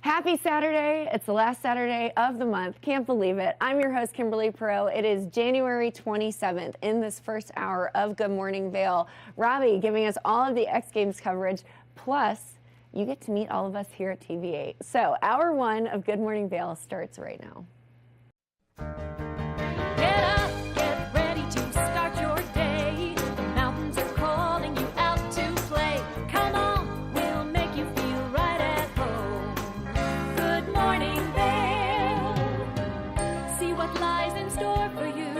Happy Saturday. It's the last Saturday of the month. Can't believe it. I'm your host, Kimberly Perot. It is January 27th in this first hour of Good Morning Vail. Robbie giving us all of the X Games coverage, plus you get to meet all of us here at TV8. So hour one of Good Morning Vail starts right now. Get up, get ready to start your day. The mountains are calling you out to play. Come on, we'll make you feel right at home. Good morning, Vail. See what lies in store for you.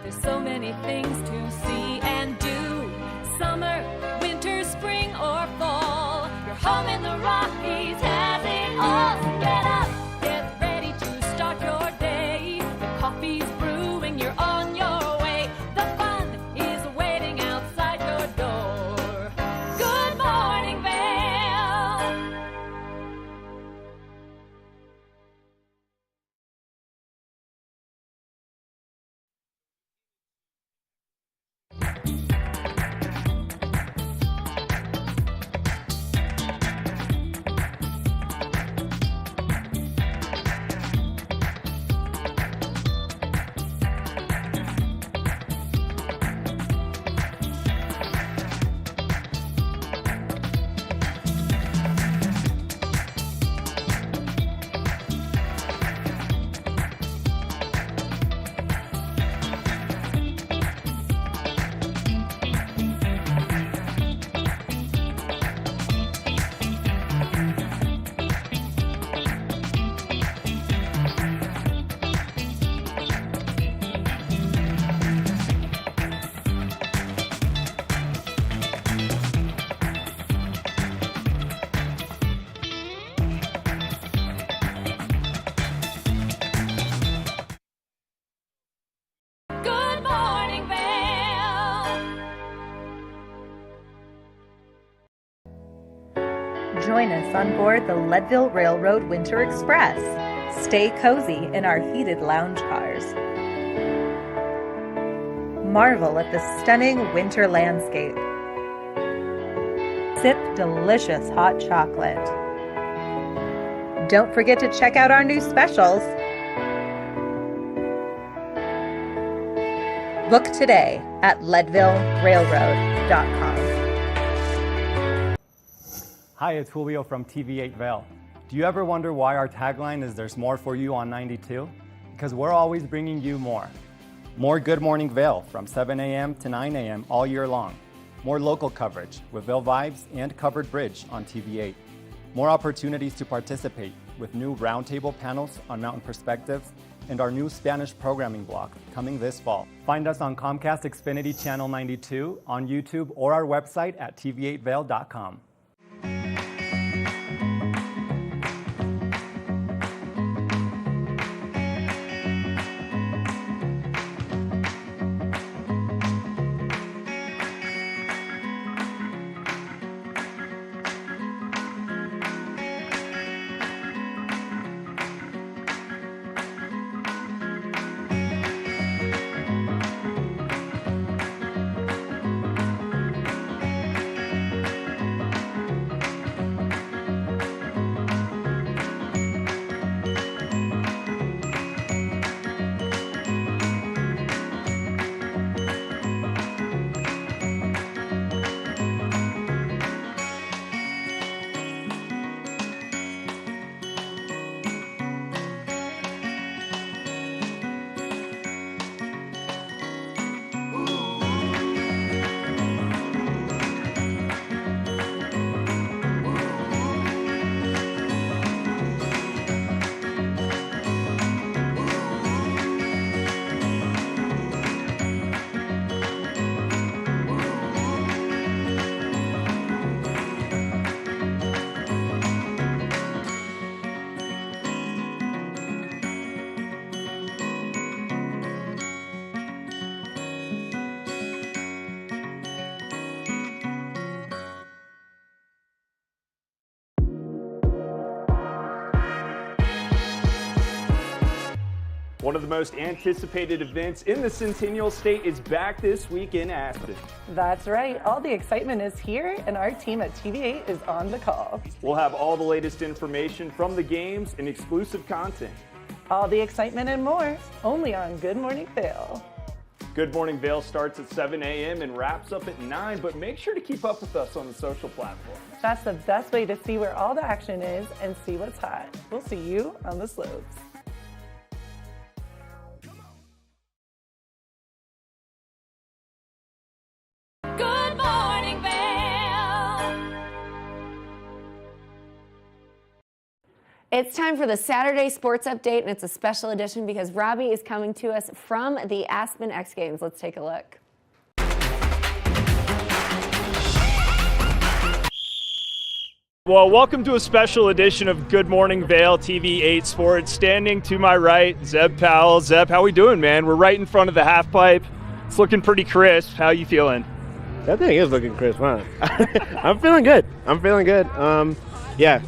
There's so many things to see and do. Summer, winter, spring, or fall. Your home in the Rockies has it all. So get up, get ready to start your day. The coffee's brewing, you're on your way. The fun is waiting outside your door. Good morning, Vail. Good morning, Vail. Join us on board the Leadville Railroad Winter Express. Stay cozy in our heated lounge cars. Marvel at the stunning winter landscape. Sip delicious hot chocolate. Don't forget to check out our new specials. Book today at leadvillerailroad.com. Hi, it's Julio from TV8 Vail. Do you ever wonder why our tagline is "There's more for you on 92"? Because we're always bringing you more. More Good Morning Vail from 7 a.m. to 9 a.m. all year long. More local coverage with Vail Vibes and Covered Bridge on TV8. More opportunities to participate with new roundtable panels on Mountain Perspectives and our new Spanish programming block coming this fall. Find us on Comcast Xfinity Channel 92, on YouTube, or our website at tv8vail.com. One of the most anticipated events in the Centennial State is back this week in Aspen. That's right. All the excitement is here, and our team at TV8 is on the call. We'll have all the latest information from the games and exclusive content. All the excitement and more, only on Good Morning Vail. Good Morning Vail starts at 7 a.m. and wraps up at 9, but make sure to keep up with us on the social platforms. That's the best way to see where all the action is and see what's hot. We'll see you on the slopes. Good morning, Vail. It's time for the Saturday Sports Update, and it's a special edition because Robbie is coming to us from the Aspen X Games. Let's take a look. Well, welcome to a special edition of Good Morning Vail TV8 Sports. Standing to my right, Zeb Powell. Zeb, how we doing, man? We're right in front of the half pipe. It's looking pretty crisp. How you feeling? That thing is looking crisp, huh? I'm feeling good. Yeah,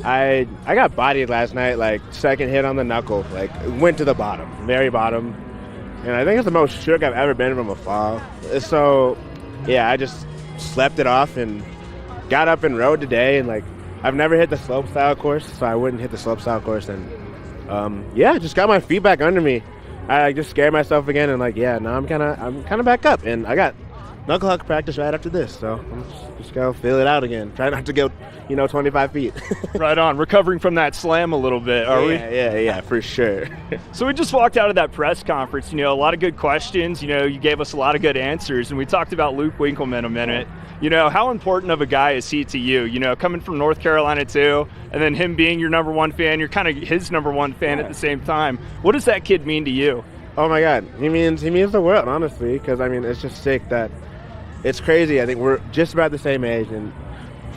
I got bodied last night, like second hit on the knuckle, like went to the bottom, very bottom, and I think it's the most shook I've ever been from a fall. So, yeah, I just slept it off and got up and rode today, and like I've never hit the slope style course, so I wouldn't hit the slope style course, and yeah, just got my feet back under me. I just scared myself again, and like, yeah, now I'm kind of back up, and I got knuckle huck practice right after this, so I'm just gonna feel it out again. Try not to go, 25 feet. Right on. Recovering from that slam a little bit, are we? Yeah, for sure. So we just walked out of that press conference, a lot of good questions. You gave us a lot of good answers, and we talked about Luke Winkleman a minute. How important of a guy is he to you? Coming from North Carolina too, and then him being your number one fan, you're kind of his number one fan at the same time. What does that kid mean to you? Oh my God, he means the world, honestly, because it's just sick that it's crazy. I think we're just about the same age, and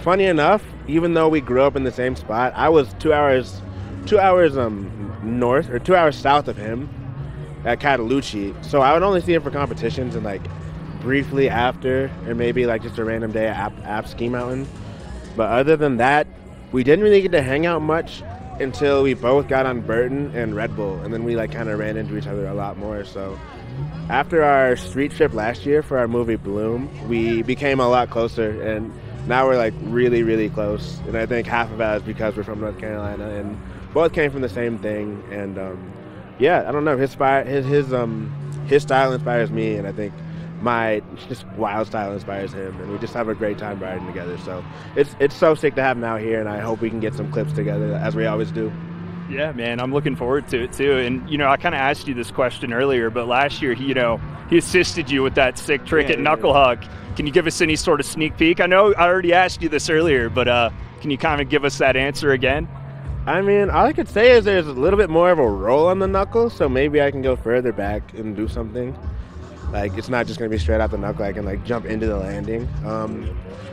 funny enough, even though we grew up in the same spot, I was 2 hours north or 2 hours south of him at Catalucci, so I would only see him for competitions and like briefly after, or maybe like just a random day at App Ski Mountain. But other than that, we didn't really get to hang out much until we both got on Burton and Red Bull, and then we like kind of ran into each other a lot more. So after our street trip last year for our movie Bloom, we became a lot closer, and now we're like really, really close. And I think half of that is because we're from North Carolina and both came from the same thing. And yeah, I don't know, his style inspires me, and I think my just wild style inspires him, and we just have a great time riding together. So it's so sick to have him out here, and I hope we can get some clips together as we always do. Yeah, man, I'm looking forward to it too. And I kind of asked you this question earlier, but last year he assisted you with that sick trick at knuckle huck. Can you give us any sort of sneak peek? I know I already asked you this earlier, but can you kind of give us that answer again? All I could say is there's a little bit more of a roll on the knuckle, so maybe I can go further back and do something. Like, it's not just going to be straight out the knuckle. I can, like, jump into the landing.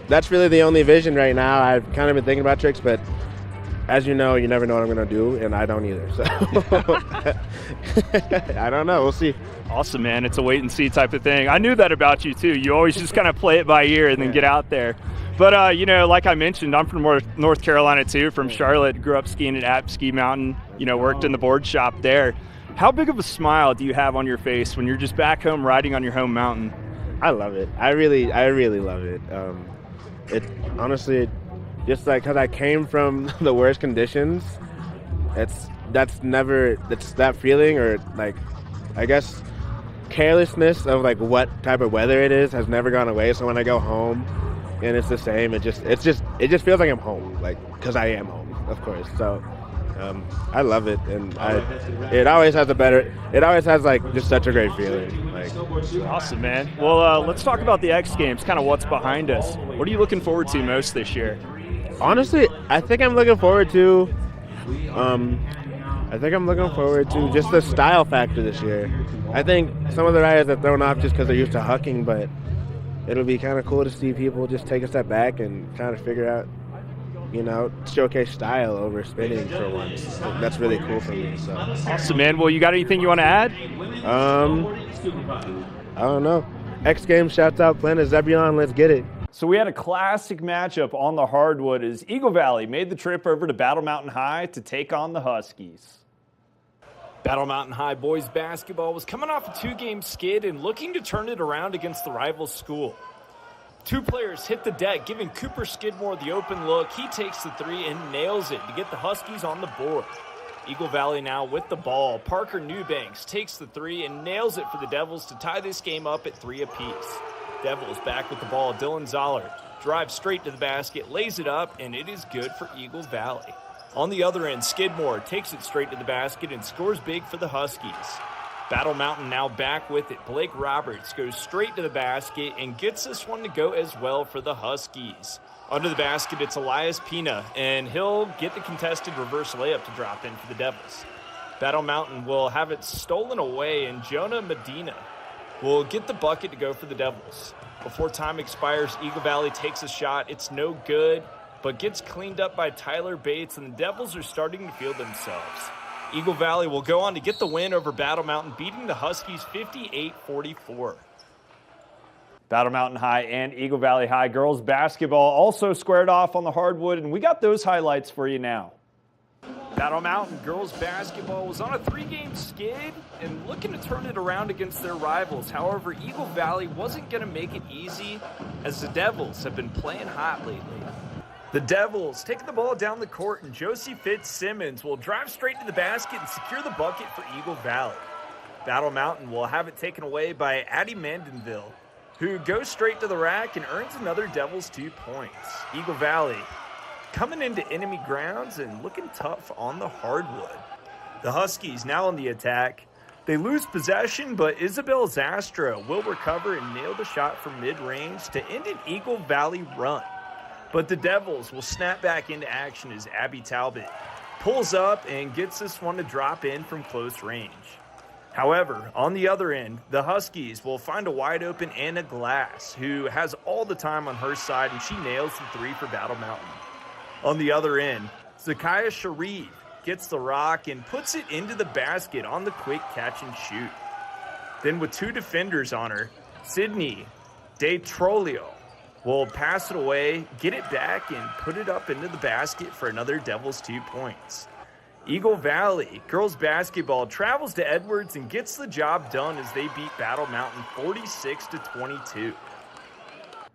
That's really the only vision right now. I've kind of been thinking about tricks, but as you know, you never know what I'm going to do, and I don't either. So I don't know. We'll see. Awesome, man. It's a wait-and-see type of thing. I knew that about you, too. You always just kind of play it by ear and then get out there. But, like I mentioned, I'm from North Carolina, too, from Charlotte. Grew up skiing at App Ski Mountain, worked in the board shop there. How big of a smile do you have on your face when you're just back home riding on your home mountain? I love it. I really love it. It honestly, just like because I came from the worst conditions, that's that feeling, or like, I guess, carelessness of like what type of weather it is has never gone away. So when I go home and it's the same, it just feels like I'm home, like, because I am home, of course. So I love it, and it always has like just such a great feeling. Like, awesome, man. Well, let's talk about the X Games, kind of what's behind us. What are you looking forward to most this year? Honestly, I think I'm looking forward to just the style factor this year. I think some of the riders are thrown off just because they're used to hucking, but it'll be kind of cool to see people just take a step back and kind of figure out, showcase style over spinning for once. That's really cool for me. So. Awesome, man. Well, you got anything you want to add? I don't know. X Games, shouts out Planet Zebulon. Let's get it. So we had a classic matchup on the hardwood as Eagle Valley made the trip over to Battle Mountain High to take on the Huskies. Battle Mountain High boys basketball was coming off a two-game skid and looking to turn it around against the rival school. Two players hit the deck, giving Cooper Skidmore the open look. He takes the three and nails it to get the Huskies on the board. Eagle Valley now with the ball. Parker Newbanks takes the three and nails it for the Devils to tie this game up at 3 apiece. Devils back with the ball. Dylan Zollard drives straight to the basket, lays it up, and it is good for Eagle Valley. On the other end, Skidmore takes it straight to the basket and scores big for the Huskies. Battle Mountain now back with it. Blake Roberts goes straight to the basket and gets this one to go as well for the Huskies. Under the basket, it's Elias Pina, and he'll get the contested reverse layup to drop in for the Devils. Battle Mountain will have it stolen away, and Jonah Medina will get the bucket to go for the Devils. Before time expires, Eagle Valley takes a shot. It's no good, but gets cleaned up by Tyler Bates, and the Devils are starting to feel themselves. Eagle Valley will go on to get the win over Battle Mountain, beating the Huskies 58-44. Battle Mountain High and Eagle Valley High girls basketball also squared off on the hardwood, and we got those highlights for you now. Battle Mountain girls basketball was on a 3-game skid and looking to turn it around against their rivals. However, Eagle Valley wasn't going to make it easy, as the Devils have been playing hot lately. The Devils taking the ball down the court, and Josie Fitzsimmons will drive straight to the basket and secure the bucket for Eagle Valley. Battle Mountain will have it taken away by Addie Mandenville, who goes straight to the rack and earns another Devils 2 points. Eagle Valley coming into enemy grounds and looking tough on the hardwood. The Huskies now on the attack. They lose possession, but Isabel Zastra will recover and nail the shot from mid-range to end an Eagle Valley run. But the Devils will snap back into action as Abby Talbot pulls up and gets this one to drop in from close range. However, on the other end, the Huskies will find a wide-open Anna Glass, who has all the time on her side, and she nails the three for Battle Mountain. On the other end, Zakiya Sharif gets the rock and puts it into the basket on the quick catch and shoot. Then with two defenders on her, Sydney DeTrolio will pass it away, get it back, and put it up into the basket for another Devils 2 points. Eagle Valley girls basketball travels to Edwards and gets the job done as they beat Battle Mountain 46-22.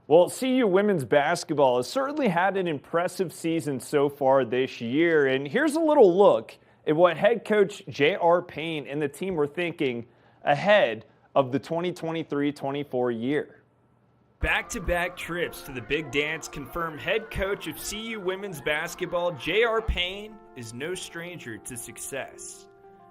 Well, CU women's basketball has certainly had an impressive season so far this year, and here's a little look at what head coach J.R. Payne and the team were thinking ahead of the 2023-24 year. Back-to-back trips to the big dance confirm head coach of CU women's basketball, J.R. Payne, is no stranger to success.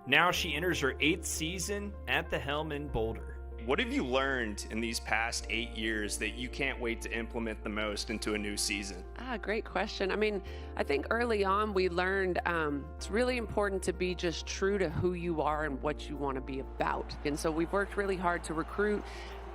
Now she enters her 8th season at the helm in Boulder. What have you learned in these past 8 years that you can't wait to implement the most into a new season? Great question. I mean, I think early on we learned it's really important to be just true to who you are and what you want to be about. And so we've worked really hard to recruit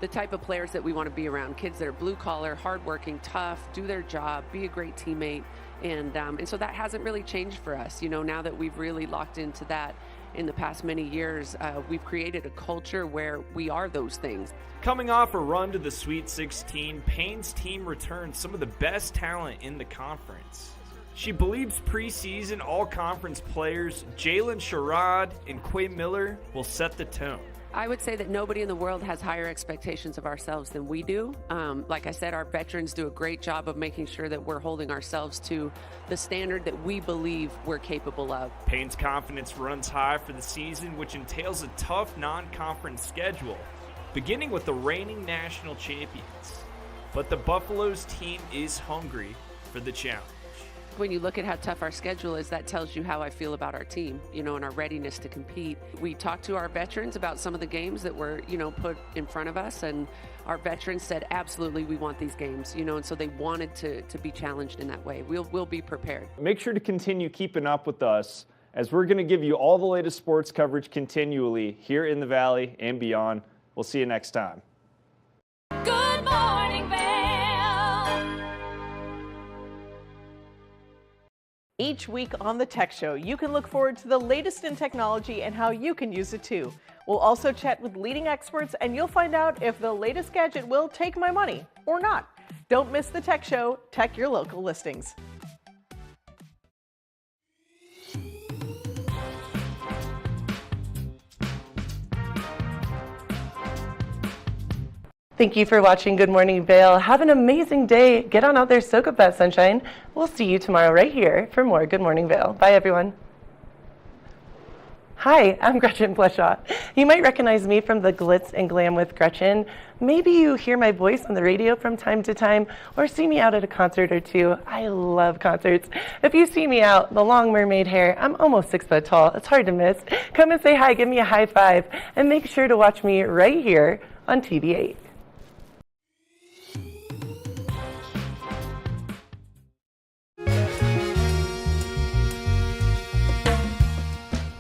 the type of players that we want to be around, kids that are blue collar, hardworking, tough, do their job, be a great teammate. And so that hasn't really changed for us. You know, now that we've really locked into that in the past many years, we've created a culture where we are those things. Coming off a run to the Sweet 16, Payne's team returns some of the best talent in the conference. She believes preseason all-conference players Jalen Sherrod and Quay Miller will set the tone. I would say that nobody in the world has higher expectations of ourselves than we do. Like I said, our veterans do a great job of making sure that we're holding ourselves to the standard that we believe we're capable of. Payne's confidence runs high for the season, which entails a tough non-conference schedule, beginning with the reigning national champions. But the Buffaloes team is hungry for the challenge. When you look at how tough our schedule is, that tells you how I feel about our team, you know, and our readiness to compete. We talked to our veterans about some of the games that were, you know, put in front of us, and our veterans said, absolutely, we want these games, you know, and so they wanted to be challenged in that way. We'll be prepared. Make sure to continue keeping up with us, as we're going to give you all the latest sports coverage continually here in the Valley and beyond. We'll see you next time. Good morning, Vail. Each week on the Tech Show, you can look forward to the latest in technology and how you can use it too. We'll also chat with leading experts, and you'll find out if the latest gadget will take my money or not. Don't miss the Tech Show. Tech your local listings. Thank you for watching Good Morning Vail. Have an amazing day. Get on out there, soak up that sunshine. We'll see you tomorrow right here for more Good Morning Vail. Bye, everyone. Hi, I'm Gretchen Bleshaw. You might recognize me from the Glitz and Glam with Gretchen. Maybe you hear my voice on the radio from time to time or see me out at a concert or two. I love concerts. If you see me out, the long mermaid hair, I'm almost 6 foot tall. It's hard to miss. Come and say hi, give me a high five, and make sure to watch me right here on TV8.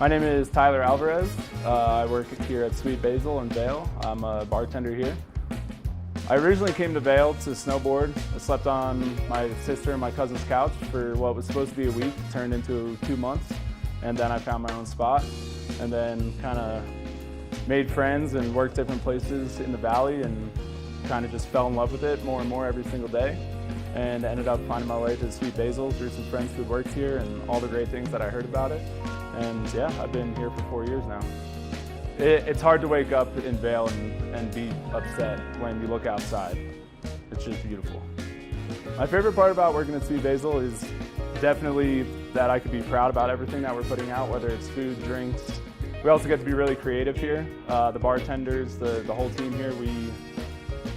My name is Tyler Alvarez. I work here at Sweet Basil in Vail. I'm a bartender here. I originally came to Vail to snowboard. I slept on my sister and my cousin's couch for what was supposed to be a week, turned into 2 months, and then I found my own spot, and then kind of made friends and worked different places in the valley and kind of just fell in love with it more and more every single day, and ended up finding my way to Sweet Basil through some friends who worked here and all the great things that I heard about it. And yeah, I've been here for 4 years now. It's hard to wake up in Vail and be upset when you look outside. It's just beautiful. My favorite part about working at Sweet Basil is definitely that I could be proud about everything that we're putting out, whether it's food, drinks. We also get to be really creative here. The bartenders, the whole team here,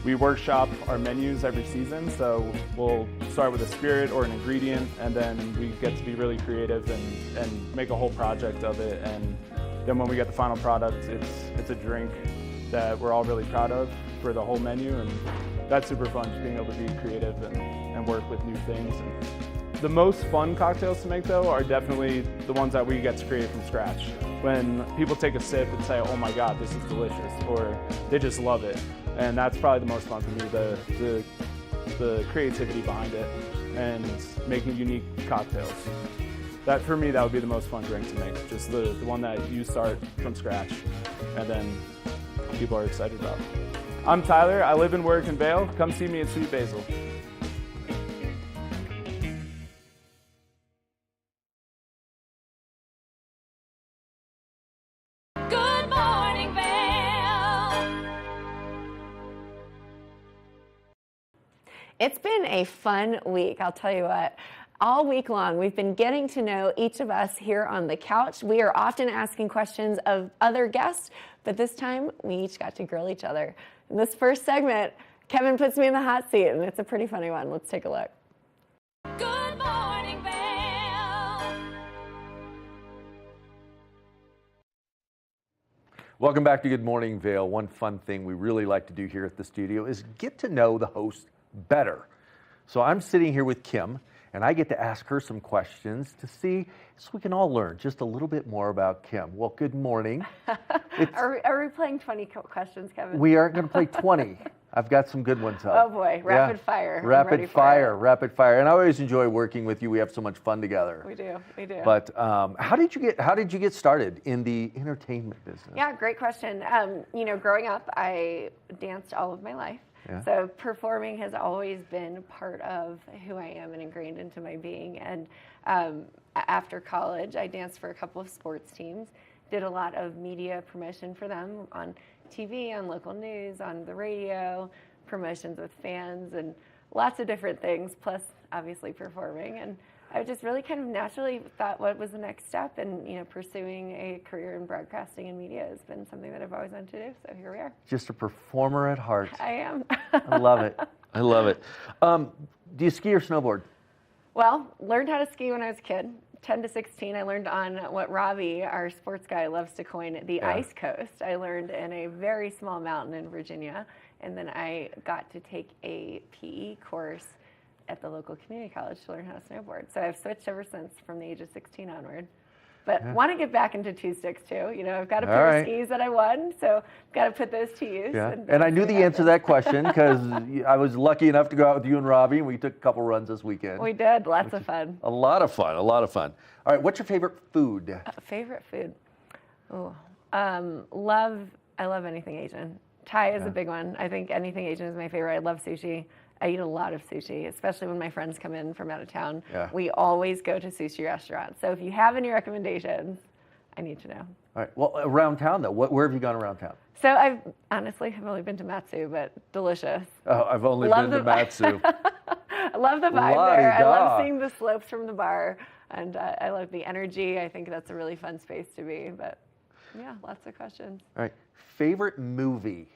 we workshop our menus every season, so we'll start with a spirit or an ingredient, and then we get to be really creative and make a whole project of it. And then when we get the final product, it's a drink that we're all really proud of for the whole menu, and that's super fun, just being able to be creative and work with new things. And the most fun cocktails to make, though, are definitely the ones that we get to create from scratch. When people take a sip and say, oh my God, this is delicious, or they just love it. And that's probably the most fun for me, the creativity behind it and making unique cocktails. That, for me, that would be the most fun drink to make, just the one that you start from scratch and then people are excited about. I'm Tyler, I live and work in Vail. Come see me at Sweet Basil. Good morning, Vail. It's been a fun week, I'll tell you what. All week long, we've been getting to know each of us here on the couch. We are often asking questions of other guests, but this time we each got to grill each other. In this first segment, Kevin puts me in the hot seat, and it's a pretty funny one. Let's take a look. Good morning, Vail. Welcome back to Good Morning Vail. One fun thing we really like to do here at the studio is get to know the host better. So I'm sitting here with Kim, and I get to ask her some questions to see, so we can all learn just a little bit more about Kim. Well, good morning. Are we playing 20 questions, Kevin? We aren't going to play 20. I've got some good ones up. Oh boy, rapid fire. I'm Rapid ready for fire, it. rapid fire. And I always enjoy working with you. We have so much fun together. We do. But how did you get started in the entertainment business? Yeah, great question. Growing up, I danced all of my life. Yeah. So performing has always been part of who I am and ingrained into my being. And after college, I danced for a couple of sports teams, did a lot of media promotion for them on TV, on local news, on the radio, promotions with fans, and lots of different things, plus obviously performing. And I just really kind of naturally thought what was the next step, and pursuing a career in broadcasting and media has been something that I've always wanted to do, so here we are. Just a performer at heart. I am. I love it. I love it. Do you ski or snowboard? Well, learned how to ski when I was a kid. 10 to 16, I learned on what Robbie, our sports guy, loves to coin the ice coast. I learned in a very small mountain in Virginia, and then I got to take a PE course at the local community college to learn how to snowboard. So I've switched ever since from the age of 16 onward. But want to get back into two sticks too. I've got a pair of skis that I won, so I've got to put those to use. Yeah. And I knew the answer to that question because I was lucky enough to go out with you and Robbie, and we took a couple runs this weekend. We did. Lots of fun. A lot of fun. All right, what's your favorite food? Favorite food? I love anything Asian. Thai is a big one. I think anything Asian is my favorite. I love sushi. I eat a lot of sushi, especially when my friends come in from out of town. Yeah. We always go to sushi restaurants. So if you have any recommendations, I need to know. All right. Well, around town though, where have you gone around town? So I've only been to Matsu, but delicious. Oh, I've only Love been to Matsu. I love the vibe there. I La-di-da. love seeing the slopes from the bar, and I love the energy. I think that's a really fun space to be. But yeah, lots of questions. All right. Favorite movie?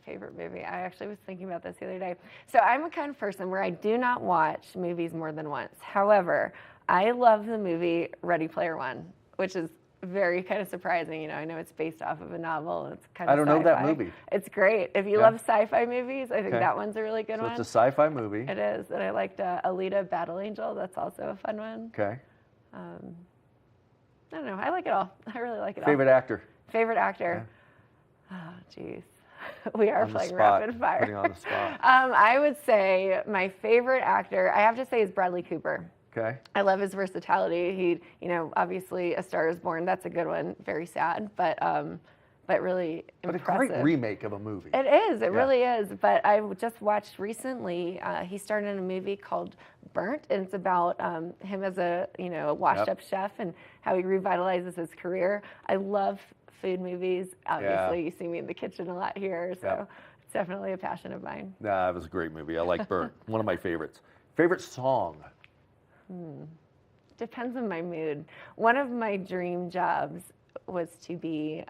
Favorite movie? I actually was thinking about this the other day. So I'm a kind of person where I do not watch movies more than once. However, I love the movie Ready Player One, which is very kind of surprising. You know, I know it's based off of a novel. And it's kind of I don't know that movie. It's great. If you love sci-fi movies, I think that one's a really good one. So it's a sci-fi movie. It is. And I liked Alita Battle Angel. That's also a fun one. Okay. I don't know. I like it all. I really like it all. Favorite actor? Favorite actor? Oh, geez. We are playing rapid fire. Putting on the spot. I would say my favorite actor, I have to say, is Bradley Cooper. Okay. I love his versatility. He, you know, obviously A Star Is Born. That's a good one. Very sad, but really impressive. But a great remake of a movie. It is. It really is. But I just watched recently. He starred in a movie called Burnt, and it's about him as a washed-up chef and how he revitalizes his career. I love food movies. Obviously, you see me in the kitchen a lot here, so it's definitely a passion of mine. Nah, it was a great movie. I like Burnt. One of my favorites. Favorite song? Depends on my mood. One of my dream jobs was to be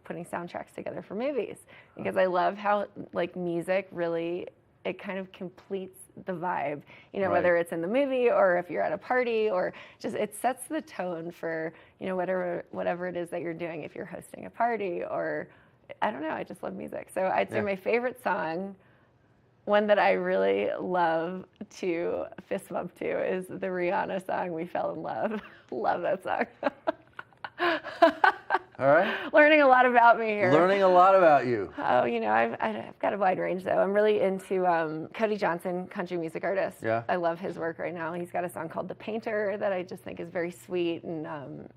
putting soundtracks together for movies, because I love how music really, it kind of completes the vibe, whether it's in the movie or if you're at a party, or just it sets the tone for whatever it is that you're doing, if you're hosting a party, or I don't know, I just love music. So I'd say my favorite song, one that I really love to fist bump to, is the Rihanna song "We Fell in Love." Love that song. All right. Learning a lot about me here. Learning a lot about you. Oh, I've got a wide range, though. I'm really into Cody Johnson, country music artist. Yeah. I love his work right now. He's got a song called "The Painter" that I just think is very sweet, and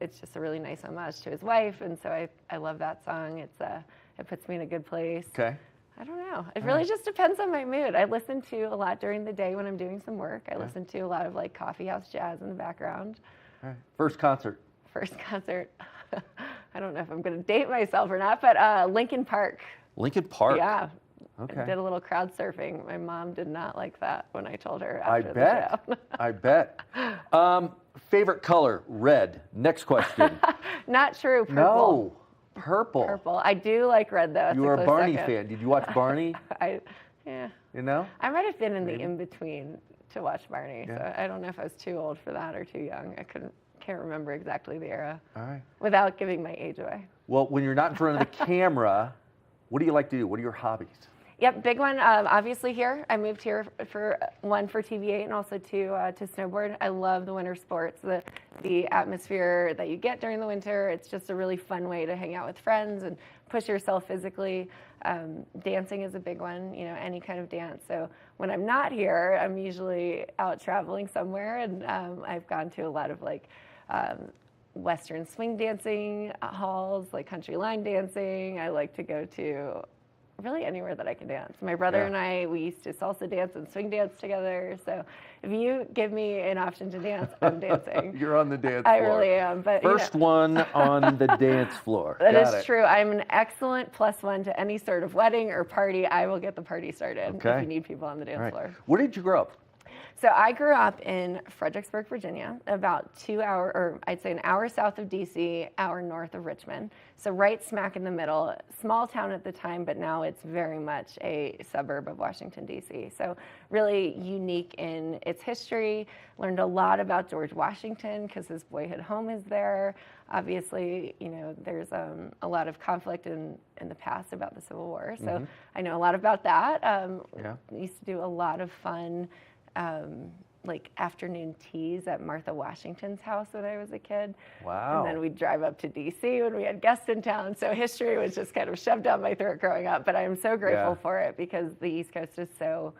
it's just a really nice homage to his wife, and so I love that song. It puts me in a good place. Okay. I don't know. It really just depends on my mood. I listen to a lot during the day when I'm doing some work. I listen to a lot of coffee house jazz in the background. All right. First concert. First concert. I don't know if I'm going to date myself or not, but Lincoln Park. Lincoln Park. Yeah. Okay. I did a little crowd surfing. My mom did not like that when I told her after the show. I bet. Favorite color? Red. Next question. Not true. Purple. No. Purple. Purple. I do like red, though. You were a Barney fan. Did you watch Barney? Yeah. You know? I might have been in the in-between to watch Barney, Yeah. so I don't know if I was too old for that or too young. Can't remember exactly the era. All right. Without giving my age away. Well, when you're not in front of the camera, what do you like to do? What are your hobbies? Yep, big one. Obviously here, I moved here for TV8 and also to snowboard. I love the winter sports, the atmosphere that you get during the winter. It's just a really fun way to hang out with friends and push yourself physically. Dancing is a big one, any kind of dance. So when I'm not here, I'm usually out traveling somewhere, and I've gone to a lot of Western swing dancing halls, like country line dancing. I like to go to really anywhere that I can dance. My brother and I, we used to salsa dance and swing dance together. So if you give me an option to dance, I'm dancing. You're on the dance floor. I really am. But First one on the dance floor. That is true. I'm an excellent +1 to any sort of wedding or party. I will get the party started if you need people on the dance floor. Where did you grow up? So I grew up in Fredericksburg, Virginia, about 2 hours, or I'd say an hour south of DC, hour north of Richmond. So right smack in the middle, small town at the time, but now it's very much a suburb of Washington, DC. So really unique in its history. Learned a lot about George Washington because his boyhood home is there. Obviously, there's a lot of conflict in the past about the Civil War. So I know a lot about that. Used to do a lot of fun afternoon teas at Martha Washington's house when I was a kid. Wow. And then we'd drive up to DC when we had guests in town. So history was just kind of shoved down my throat growing up, but I'm so grateful for it because the East Coast is so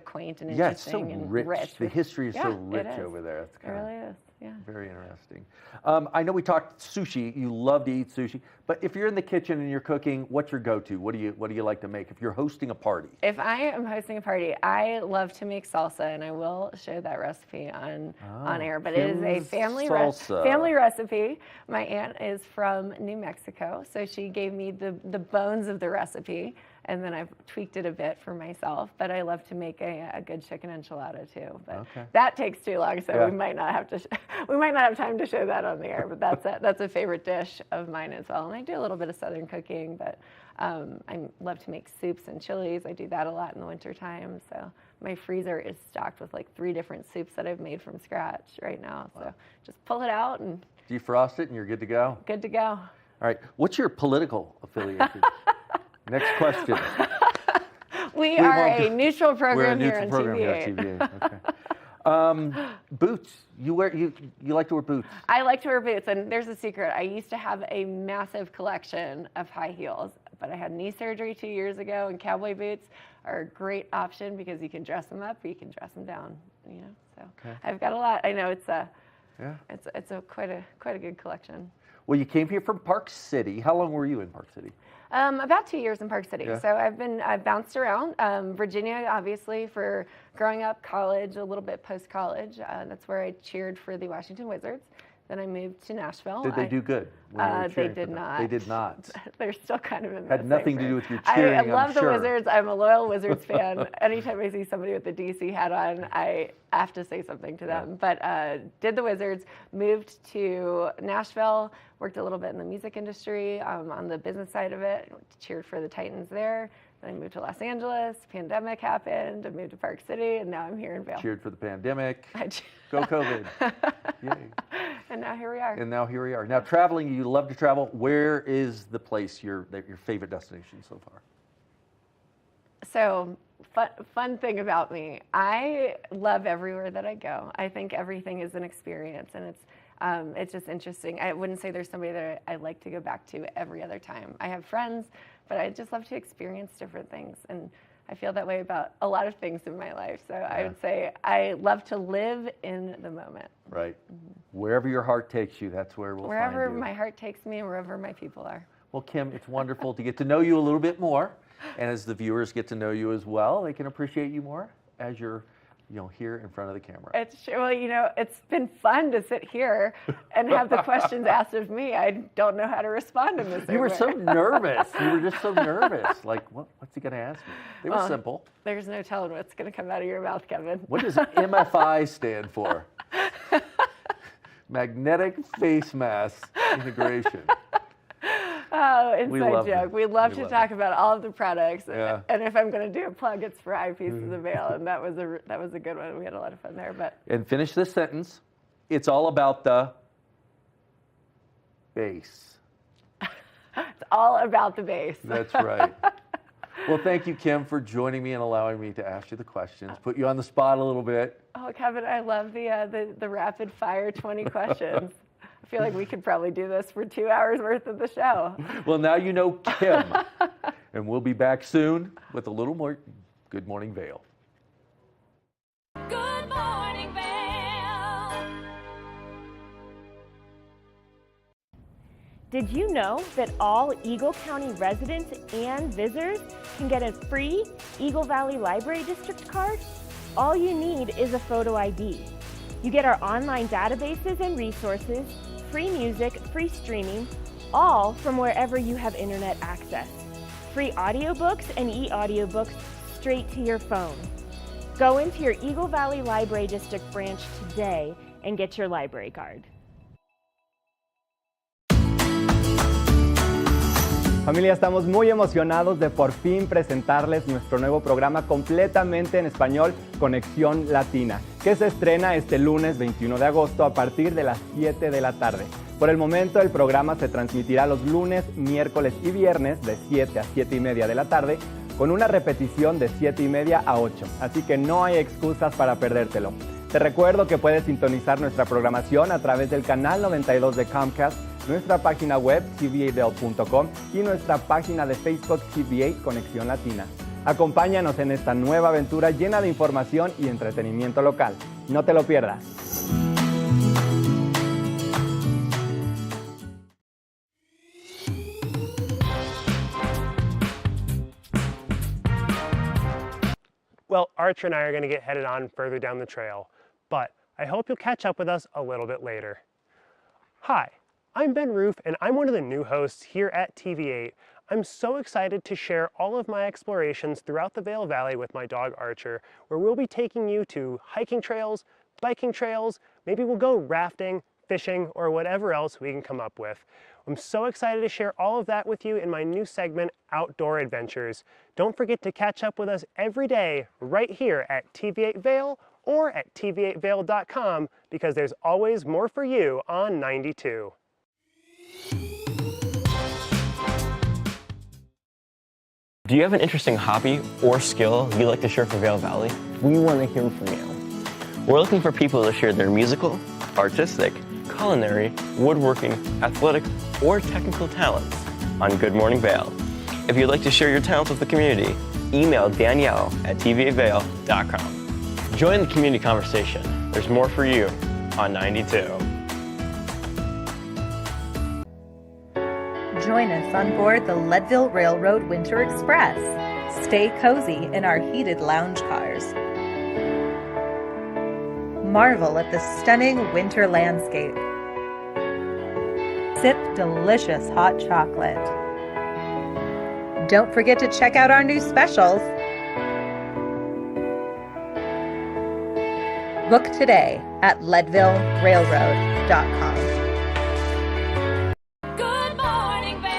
quaint and interesting and rich. The history is so rich it is. over there. It's It really is. Yeah. Very interesting. I know we talked sushi. You love to eat sushi, but if you're in the kitchen and you're cooking, what's your go-to? What do you like to make if you're hosting a party? If I am hosting a party, I love to make salsa, and I will share that recipe on air. But it is a family recipe. My aunt is from New Mexico, so she gave me the bones of the recipe, and then I've tweaked it a bit for myself. But I love to make a good chicken enchilada too. But that takes too long, so we might not have to. We might not have time to show that on the air. But that's a favorite dish of mine as well. And I do a little bit of Southern cooking, but I love to make soups and chilies. I do that a lot in the wintertime. So my freezer is stocked with like 3 different soups that I've made from scratch right now. So just pull it out and defrost it, and you're good to go. Good to go. All right. What's your political affiliation? Next question. We are a neutral program here on TVA. Okay. Boots. You like to wear boots. I like to wear boots, and there's a secret. I used to have a massive collection of high heels, but I had knee surgery 2 years ago, and cowboy boots are a great option because you can dress them up or you can dress them down. You know, so I've got a lot. I know it's quite a good collection. Well, you came here from Park City. How long were you in Park City? About 2 years in Park City. Yeah. So I've bounced around. Virginia, obviously, for growing up, college, a little bit post-college. That's where I cheered for the Washington Wizards. Then I moved to Nashville. Did they do good? They did not. They did not. They're still kind of in Had nothing to do with your cheering, I love the sure. Wizards. I'm a loyal Wizards fan. Anytime I see somebody with the DC hat on, I have to say something to them. But did the Wizards, moved to Nashville, worked a little bit in the music industry on the business side of it, cheered for the Titans there. Then I moved to Los Angeles. Pandemic happened. I moved to Park City, and now I'm here in Vail. Cheered for the pandemic. Go COVID. Yay. And now here we are. Now traveling, you love to travel. Where is the place your favorite destination so far? So fun thing about me, I love everywhere that I go. I think everything is an experience, and it's just interesting. I wouldn't say there's somebody that I like to go back to every other time. I have friends, but I just love to experience different things, and I feel that way about a lot of things in my life. So I would say I love to live in the moment. Right. Wherever your heart takes you, that's where we'll find you. Wherever my heart takes me and wherever my people are. Well, Kim, it's wonderful to get to know you a little bit more. And as the viewers get to know you as well, they can appreciate you more as you're here in front of the camera. It's been fun to sit here and have the questions asked of me. I don't know how to respond in this. You were so nervous. You were just so nervous. Like, what's he going to ask me? They were simple. There's no telling what's going to come out of your mouth, Kevin. What does MFI stand for? Magnetic Face Mask Integration. Oh, inside joke. We love to talk about all of the products. Yeah. And if I'm going to do a plug, it's for Eyepieces of Vail. And that was a good one. We had a lot of fun there. And finish this sentence. It's all about the base. It's all about the base. That's right. Well, thank you, Kim, for joining me and allowing me to ask you the questions. Put you on the spot a little bit. Oh, Kevin, I love the rapid fire 20 questions. I feel like we could probably do this for 2 hours worth of the show. Well, now you know Kim. And we'll be back soon with a little more Good Morning Vail. Good morning, Vail. Did you know that all Eagle County residents and visitors can get a free Eagle Valley Library District card? All you need is a photo ID. You get our online databases and resources, free music, free streaming, all from wherever you have internet access. Free audiobooks and e-audiobooks straight to your phone. Go into your Eagle Valley Library District branch today and get your library card. Familia, estamos muy emocionados de por fin presentarles nuestro nuevo programa completamente en español, Conexión Latina, que se estrena este lunes 21 de agosto a partir de las 7 de la tarde. Por el momento, el programa se transmitirá los lunes, miércoles y viernes de 7 a 7 y media de la tarde, con una repetición de 7 y media a 8, así que no hay excusas para perdértelo. Te recuerdo que puedes sintonizar nuestra programación a través del canal 92 de Comcast, nuestra página web tva.com y nuestra página de Facebook TVA Conexión Latina. Acompáñanos en esta nueva aventura llena de información y entretenimiento local. No te lo pierdas. Well, Archer and I are going to get headed on further down the trail, but I hope you'll catch up with us a little bit later. Hi, I'm Ben Roof, and I'm one of the new hosts here at TV8. I'm so excited to share all of my explorations throughout the Vail Valley with my dog Archer, where we'll be taking you to hiking trails, biking trails, maybe we'll go rafting, fishing, or whatever else we can come up with. I'm so excited to share all of that with you in my new segment, Outdoor Adventures. Don't forget to catch up with us every day right here at TV8 Vail or at tv8vail.com because there's always more for you on 92. Do you have an interesting hobby or skill you'd like to share for Vail Valley? We want to hear from you. We're looking for people to share their musical, artistic, culinary, woodworking, athletic, or technical talents on Good Morning Vail. If you'd like to share your talents with the community, email Danielle at tv8vail.com. Join the community conversation. There's more for you on 92. Join us on board the Leadville Railroad Winter Express. Stay cozy in our heated lounge cars. Marvel at the stunning winter landscape. Sip delicious hot chocolate. Don't forget to check out our new specials. Book today at leadvillerailroad.com. Good morning, Vail.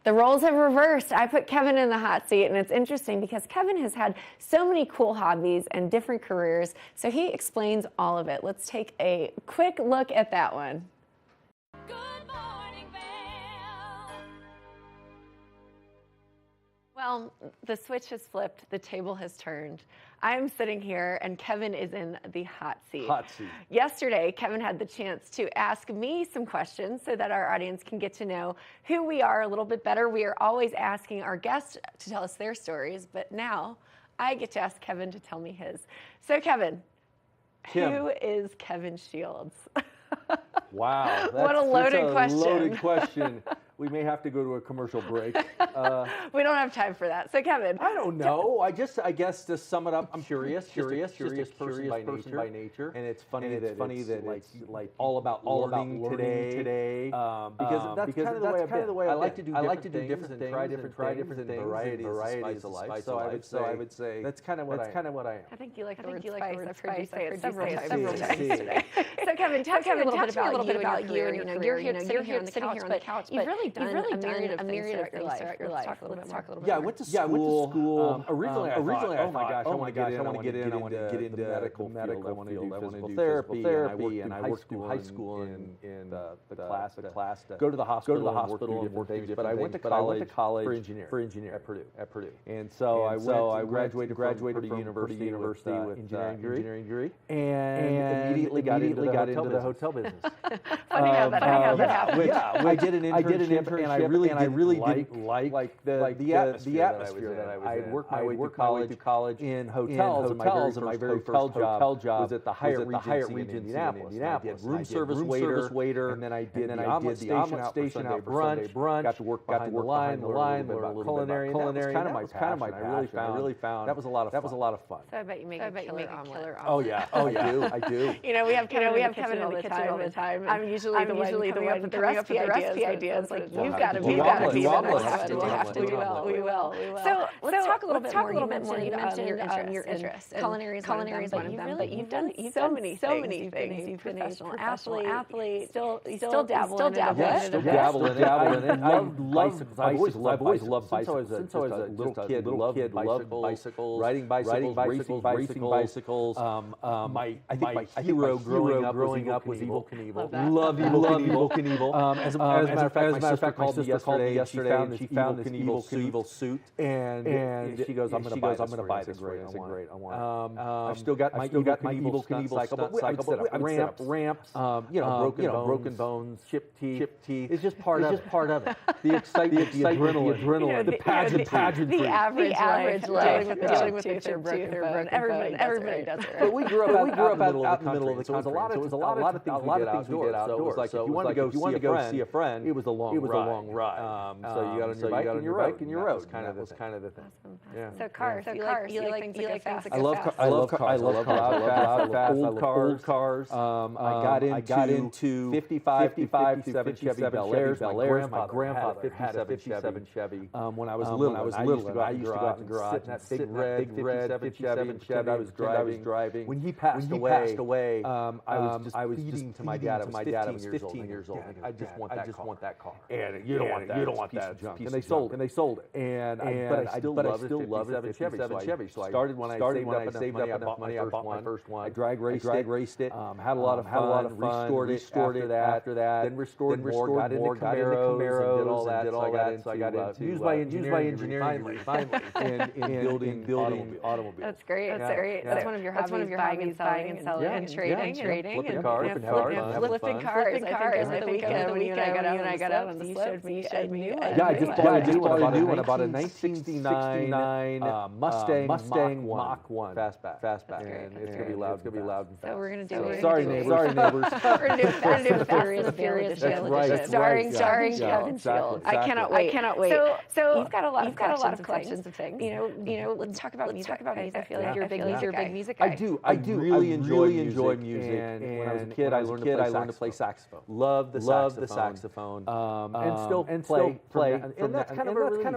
The roles have reversed. I put Kevin in the hot seat, and it's interesting because Kevin has had so many cool hobbies and different careers, so he explains all of it. Let's take a quick look at that one. Well, the switch has flipped, the table has turned. I'm sitting here and Kevin is in the hot seat. Hot seat. Yesterday, Kevin had the chance to ask me some questions so that our audience can get to know who we are a little bit better. We are always asking our guests to tell us their stories, but now I get to ask Kevin to tell me his. So Kevin, who is Kevin Shields? Wow. What a loaded question. Loaded question. We may have to go to a commercial break. We don't have time for that. So Kevin. I don't know. I guess to sum it up, I'm curious person by nature. And it's funny that it's like all about learning today. Because that's kind of the way I like to do different things, try different things, varieties of life. So I would say that's kind of what I am. I think you like the word spice. I've heard you say it several times today. So Kevin, talk to me a little bit about you and your career. You're here sitting here on the couch, but you've really done a myriad of things throughout your life. Talk a little bit more. Yeah, I went to school. Originally, I thought, oh my gosh, I want to get in. I want to get into the medical field. I want to do physical therapy. And I worked through high school in the class to go to the hospital and work things. But I went to college for engineering at Purdue. And so I graduated from Purdue University with engineering degree, and immediately got into the hotel business. Funny how that happened. Yeah, I did an internship, and I really didn't like the atmosphere that I was in. I had worked my way through college in hotels, and my very first hotel job was at the Hyatt Regency in Indianapolis. I did room service waiter, and then I did the omelet station out for Sunday brunch. Got to work behind the line, learn about culinary. That was kind of my passion. I really found that was a lot of fun. So I bet you make a killer omelet. Oh yeah, I do. You know, we have Kevin all the time. I'm usually the one coming up with the recipe ideas. Like You've got to be. We will. So let's talk a little bit more. You mentioned your interests. Culinary is one of them, but you've done so many things. You've been a professional athlete. Still dabble in it. Dabble in it. I love always loved bicycles. Since I was a little kid, loved bicycles, riding bicycles, racing bicycles. I think my hero growing up was Evel Knievel. Love Evel Knievel. As a matter of fact, my sister called me yesterday and she found this Evel Knievel suit. And she goes, I'm going to buy this for you. I said, great, I want it. I've still got my Evel Knievel cycle, but I would set up ramps, broken bones, chipped teeth. It's just part of it. The excitement, the adrenaline, the pageantry. The average life dealing with a chipped tooth or broken bone. Everybody does it. But we grew up out in the middle of the country. So it was a lot of things we did outdoors. So it was like if you wanted to go see a friend, it was a long ride. So you got on your bike and you rode. That was kind of the thing. Yeah. So cars. You like things that go fast. I love cars. I love old cars. I got into 55, 57 Chevy Bel Airs. My grandfather had a 57 Chevy. When I was little, I used to go out in the garage and that big red 57 Chevy I was driving. When he passed away, I was feeding to my dad. I was 15 years old. I just want that car. And you don't want that junk. And they sold it. But I still love the 57 Chevy. So I started when I saved up enough money. I bought my first one. I drag raced it. Had a lot of fun. Restored it after that. Then restored more. Got into Camaros and did all that. So I got into use my engineering finally in building automobiles. That's great. That's one of your hobbies. Buying and selling and trading. Flipping cars. Flipping cars. Over the weekend when you and I got out on the slopes, you showed me. Yeah, I just bought a new one. I bought a 1969 Mustang Mach 1 fastback. And it's gonna be loud. So we're gonna do. Sorry neighbors. We're gonna do the Furious edition. Starring Kevin Shields. I cannot wait. So you've got a lot of collections of things. You know, let's talk about music. I feel like you're a big music guy. I do. I really enjoy music. And when I was a kid, I learned to play saxophone. Love the saxophone. And still play. And that's kind of a release. You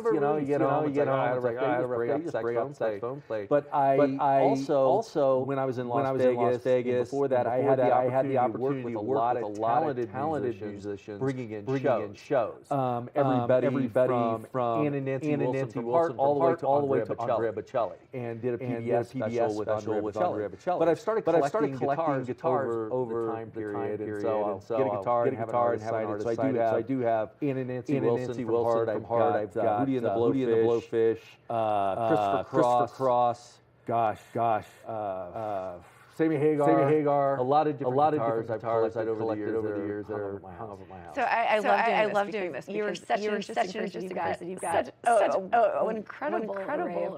bring out saxophone, play. But I also when I was in Las Vegas, before that, I had the opportunity to work with a lot of talented musicians, bringing in shows. Everybody from Ann and Nancy Wilson, all the way to Andrea Bocelli, and did a PBS special with Andrea Bocelli. But I've started collecting guitars over the time period, and so I'll get a guitar and have an artist sign it. So I do have Ann and Nancy Wilson from Heart. I've got Hootie and the Blowfish, Christopher Cross. Gosh. Sammy Hagar, a lot of different guitars I've collected over the years that are hung up at my house. So I love doing this. You were such an interesting guys, and you've got such incredible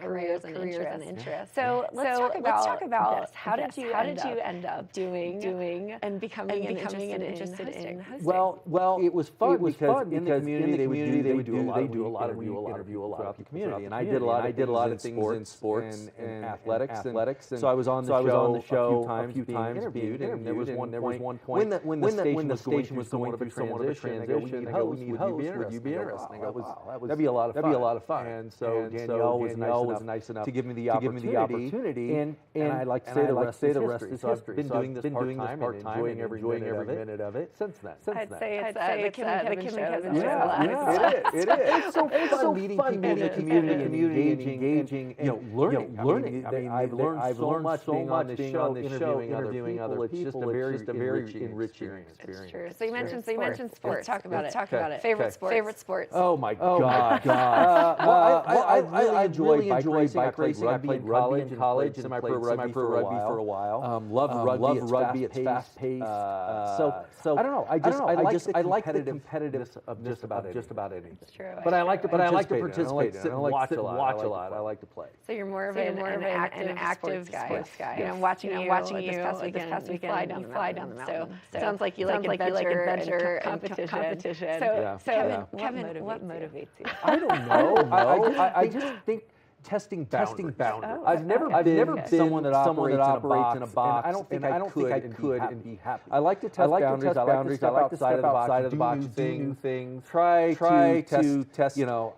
careers and interests. So let's talk about this. How did you end up doing and becoming interested in hosting? Well, it was fun because in the community they would do a lot of interview a lot of the community, and I did a lot of things in sports and athletics. And so I was on the show a few times interviewed, and there was one point when the station was going through somewhat of a transition. We need hosts. Would you be interested? That'd be a lot of fun. And so Danielle was nice enough to give me the opportunity. And I'd like to say the rest is history. I've been doing this part-time and enjoying every minute of it since then. I'd say the Kim and Kevin show. Yeah, it is. It's so fun meeting people in the community, engaging, learning. I've learned so much being on this show, interviewing other people. It's just a very enriching experience. It's true. So you mentioned sports. Let's talk about it. Favorite sports. Oh my God. I really enjoy bike racing. I played rugby in college and I played semi-pro rugby for a while. Love rugby. It's fast paced. So I don't know. I like the competitiveness of just about anything. It's true. But I like to participate. I don't like to watch a lot. I like to play. So you're more of an active guy. You know, watching you this past weekend fly down the mountain. So sounds like you like adventure and competition. So Kevin, what motivates you? I don't know. I just think testing boundaries. I've never been someone that operates in a box, and I don't think I could and be happy. I like to test boundaries. I like to step outside of the box, do new things. Try to test, how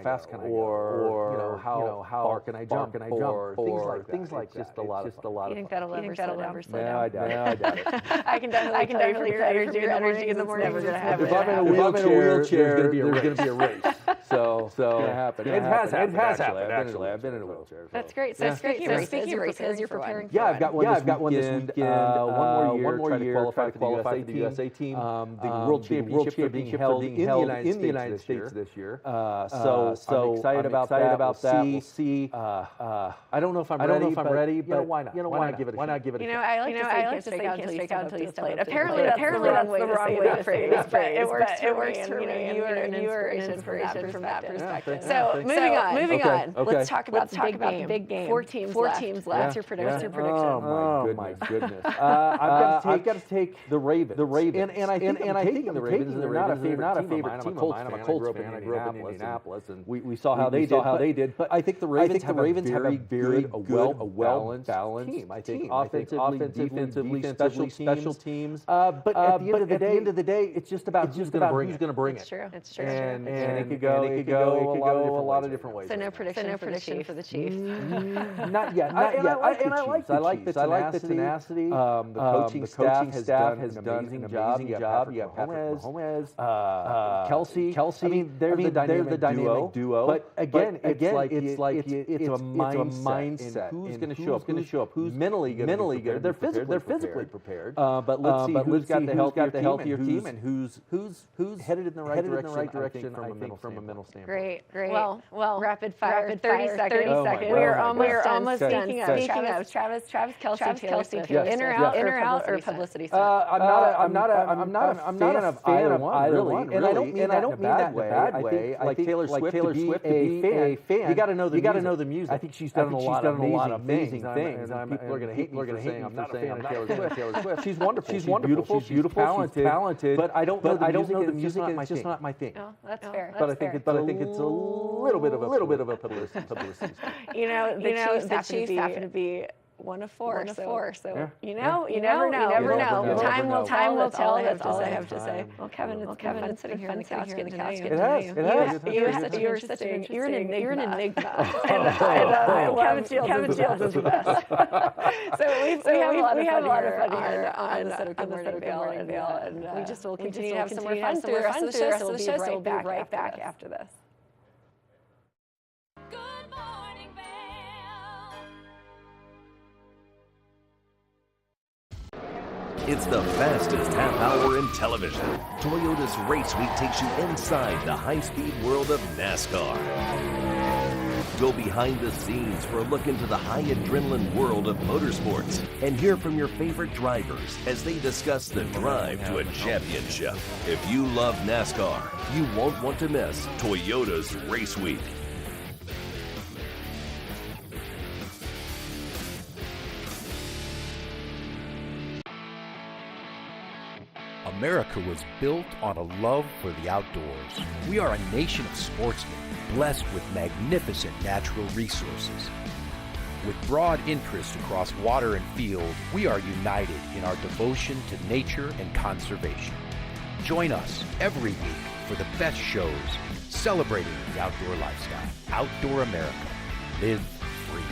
fast can I go, or how far can I jump, or things like just a lot of fun. You think that'll ever slow down? No, I doubt it. I can definitely feel your energy in the morning. Never gonna happen. If I'm in a wheelchair, there's going to be a race. So it's going to happen. It has happened, actually. I've been in a wheelchair. That's great. So speaking of races, you're preparing for I've got one this weekend. One more year, try to qualify for the USA team. The World Championships are being held in the United States this year. So I'm excited about that. We'll see. I don't know if I'm ready, but why not? Why not give it a shot? I like to say can't speak out until you step out. Apparently that's the wrong way to phrase it, but it works for me. You are an inspiration from that perspective. So moving on. Let's talk about the big game. Four teams left. What's your prediction? Oh my goodness. I've got to take the Ravens. And I think the Ravens. They're not a favorite team of mine. I'm a Colts fan. I grew up in Indianapolis, and we saw how they did. But I think the Ravens have a very good, well-balanced team. I think offensively, special teams. But at the end of the day, it's just about who's going to bring it. It's true. And it could go a lot of different ways. So no prediction for the Chiefs. Not yet. And I like the tenacity. The coaching staff has done an amazing job. You have Patrick Mahomes, Kelsey. I mean, they're the dynamic duo. But again, it's a mindset. Who's going to show up? Who's mentally good? They're physically prepared. But let's see who's got the healthier team and who's headed in the right direction. I think from a mental standpoint. Great. Well, rapid fire. 30 seconds. We're almost done. Speaking of Travis Kelce, in or out or publicity stunt? I'm not a fan of either one, and I don't mean that in a bad way. I think Taylor Swift to be a fan, you got to know the music. I think she's done a lot of amazing things. People are going to hate me for saying I'm not a fan of Taylor Swift. She's wonderful. She's beautiful. She's talented. But I don't know the music, and it's just not my thing. Oh, that's fair. But I think it's a little bit of a publicity. The Chiefs happen to be one of four. So you never know. Time will tell. That's all I have to say. Well, Kevin, it's fun sitting here on the couch getting to know you. It has. You're an enigma. And Kevin Shields is the best. So we have a lot of fun here on the set of Good Morning Vail, and we just will continue to have some more fun through the rest of the show. So we'll be right back after this. It's the fastest half hour in television. Toyota's Race Week takes you inside the high-speed world of NASCAR. Go behind the scenes for a look into the high adrenaline world of motorsports and hear from your favorite drivers as they discuss the drive to a championship. If you love NASCAR, you won't want to miss Toyota's Race Week. America was built on a love for the outdoors. We are a nation of sportsmen, blessed with magnificent natural resources. With broad interest across water and field, we are united in our devotion to nature and conservation. Join us every week for the best shows celebrating the outdoor lifestyle. Outdoor America. Live free.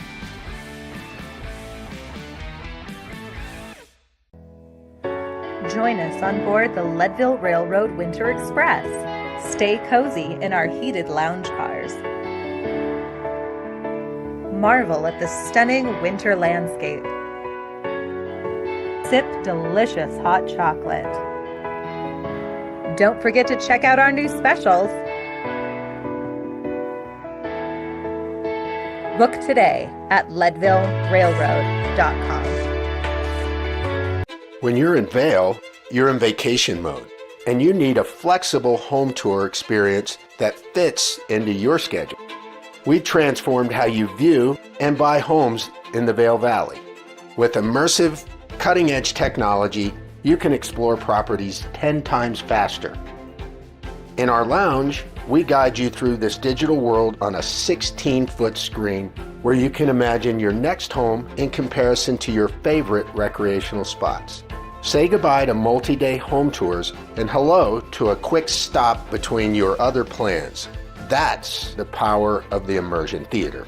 Join us on board the Leadville Railroad Winter Express. Stay cozy in our heated lounge cars. Marvel at the stunning winter landscape. Sip delicious hot chocolate. Don't forget to check out our new specials. Book today at leadvillerailroad.com. When you're in Vail, you're in vacation mode, and you need a flexible home tour experience that fits into your schedule. We transformed how you view and buy homes in the Vail Valley. With immersive, cutting-edge technology, you can explore properties 10 times faster. In our lounge, we guide you through this digital world on a 16-foot screen where you can imagine your next home in comparison to your favorite recreational spots. Say goodbye to multi-day home tours and hello to a quick stop between your other plans. That's the power of the Immersion Theater.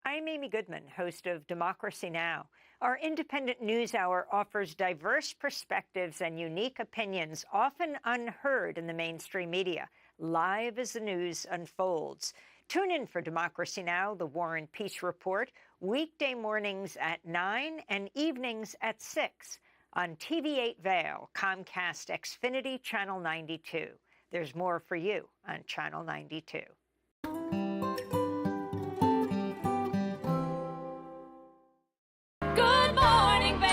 I'm Amy Goodman, host of Democracy Now! Our independent news hour offers diverse perspectives and unique opinions, often unheard in the mainstream media, live as the news unfolds. Tune in for Democracy Now!, the War and Peace Report, weekday mornings at 9 and evenings at 6 on TV8 Vail, Comcast Xfinity Channel 92. There's more for you on Channel 92. Good morning, Vail.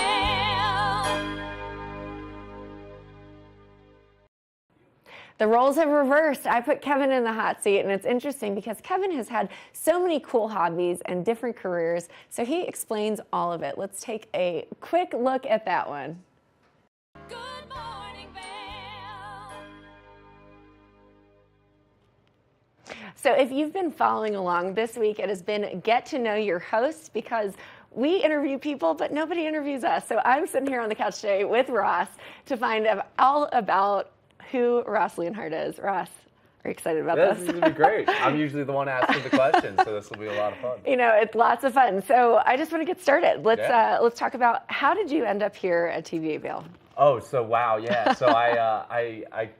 The roles have reversed. I put Kevin in the hot seat, and it's interesting because Kevin has had so many cool hobbies and different careers, so he explains all of it. Let's take a quick look at that one. Good morning, Vail. So if you've been following along this week, it has been Get to Know Your Host, because we interview people, but nobody interviews us. So I'm sitting here on the couch today with Ross to find out all about who Ross Leonhardt is. Ross, are you excited about this? This is going to be great. I'm usually the one asking the questions, so this will be a lot of fun. You know, it's lots of fun. So I just want to get started. Let's talk about, how did you end up here at TVA Vail? Oh, so wow, yeah. So I've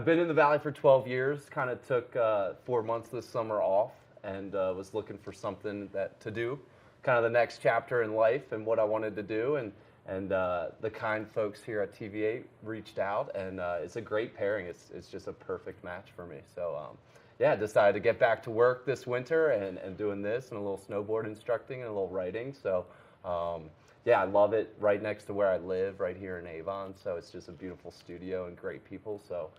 been in the Valley for 12 years. Kind of took 4 months this summer off, and was looking for something to do, kind of the next chapter in life and what I wanted to do. And the kind folks here at TVA reached out, and it's a great pairing. It's just a perfect match for me. So yeah, decided to get back to work this winter and doing this and a little snowboard instructing and a little writing. So yeah, I love it. Right next to where I live, right here in Avon. So it's just a beautiful studio and great people. So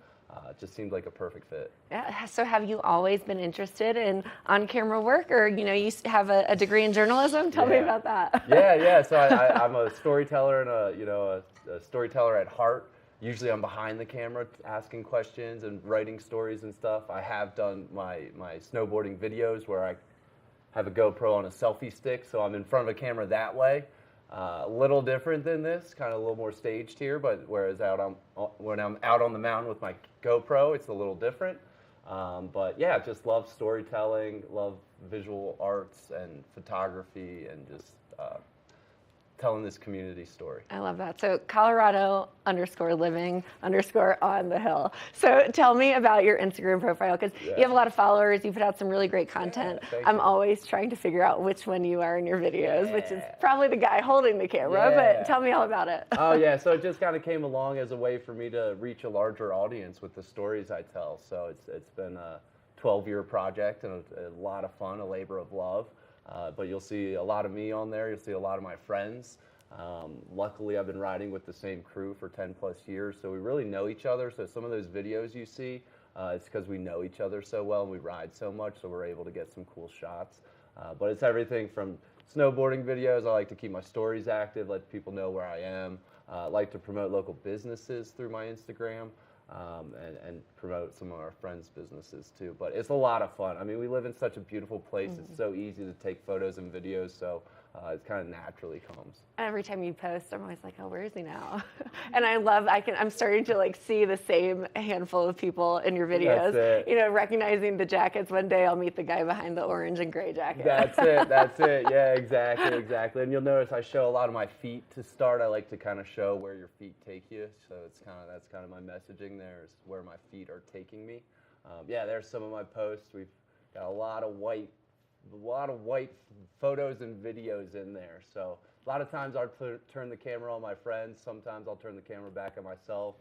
it just seemed like a perfect fit. Yeah. So have you always been interested in on-camera work, or you have a degree in journalism? Tell me about that. Yeah. So I'm a storyteller and a storyteller at heart. Usually I'm behind the camera asking questions and writing stories and stuff. I have done my snowboarding videos where I have a GoPro on a selfie stick, so I'm in front of a camera that way. A little different than this, kind of a little more staged here, but whereas when I'm out on the mountain with my GoPro, it's a little different. But yeah, just love storytelling, love visual arts and photography, and just telling this community story. I love that. So Colorado_living_on the hill. So tell me about your Instagram profile, because you have a lot of followers. You put out some really great content. I'm always trying to figure out which one you are in your videos, which is probably the guy holding the camera, but tell me all about it. Oh yeah, so it just kind of came along as a way for me to reach a larger audience with the stories I tell. So it's been a 12-year project and a lot of fun, a labor of love. But you'll see a lot of me on there. You'll see a lot of my friends. Luckily, I've been riding with the same crew for 10 plus years, so we really know each other. So some of those videos you see, it's because we know each other so well and we ride so much, so we're able to get some cool shots. But it's everything from snowboarding videos. I like to keep my stories active, let people know where I am. I like to promote local businesses through my Instagram. And promote some of our friends' businesses too. But it's a lot of fun. I mean, we live in such a beautiful place. It's so easy to take photos and videos, so it kind of naturally comes. Every time you post, I'm always like, oh, where is he now? And I'm starting to see the same handful of people in your videos. That's it. Recognizing the jackets. One day I'll meet the guy behind the orange and gray jacket. That's it. Yeah, exactly. And you'll notice I show a lot of my feet to start. I like to kind of show where your feet take you. So that's kind of my messaging there, is where my feet are taking me. Yeah, there's some of my posts. We've got a lot of white photos and videos in there. So a lot of times I'll turn the camera on my friends. Sometimes I'll turn the camera back on myself.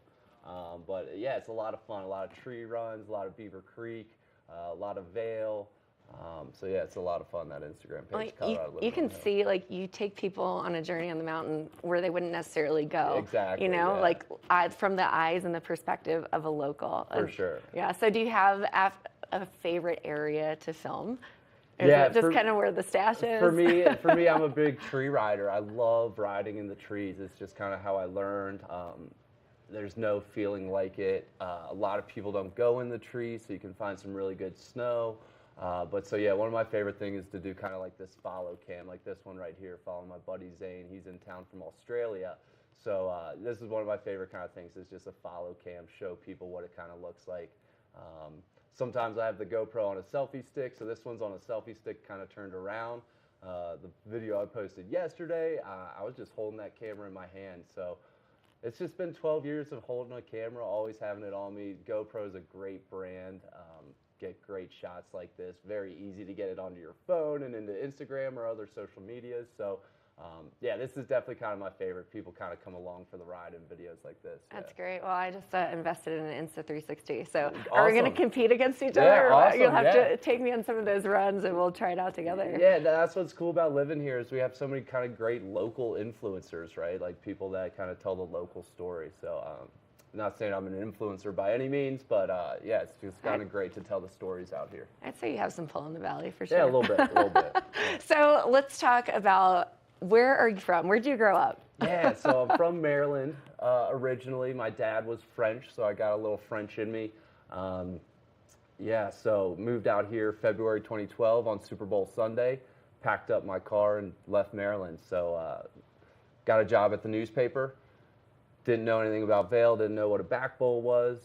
But yeah, it's a lot of fun. A lot of tree runs, a lot of Beaver Creek, a lot of Vail. So yeah, it's a lot of fun, that Instagram page. You can see, you take people on a journey on the mountain where they wouldn't necessarily go. Exactly. From the eyes and the perspective of a local. For sure. Yeah. So do you have a favorite area to film? Is it just kind of where the stash is? For me, I'm a big tree rider. I love riding in the trees. It's just kind of how I learned. There's no feeling like it. A lot of people don't go in the trees, so you can find some really good snow. But so yeah, one of my favorite things is to do kind of like this follow cam, like this one right here, following my buddy Zane. He's in town from Australia. So this is one of my favorite kind of things, is just a follow cam, show people what it kind of looks like. Sometimes I have the GoPro on a selfie stick, so this one's on a selfie stick kind of turned around. The video I posted yesterday, I was just holding that camera in my hand. So it's just been 12 years of holding a camera, always having it on me. GoPro's a great brand. Get great shots like this. Very easy to get it onto your phone and into Instagram or other social medias. So yeah, this is definitely kind of my favorite. People kind of come along for the ride in videos like this. That's great. Well, I just invested in an Insta360. So are we going to compete against each other? Or awesome, you'll have to take me on some of those runs and we'll try it out together. Yeah, that's what's cool about living here is we have so many kind of great local influencers, right? Like people that kind of tell the local story. So not saying I'm an influencer by any means, but yeah, it's just kind of great to tell the stories out here. I'd say you have some pull in the valley for sure. Yeah, a little bit, a little bit. Yeah. So let's talk about, where are you from? Where'd you grow up? Yeah, so I'm from Maryland originally. My dad was French, so I got a little French in me. Yeah, so moved out here February 2012 on Super Bowl Sunday, packed up my car and left Maryland. So got a job at the newspaper. Didn't know anything about Vail, didn't know what a back bowl was.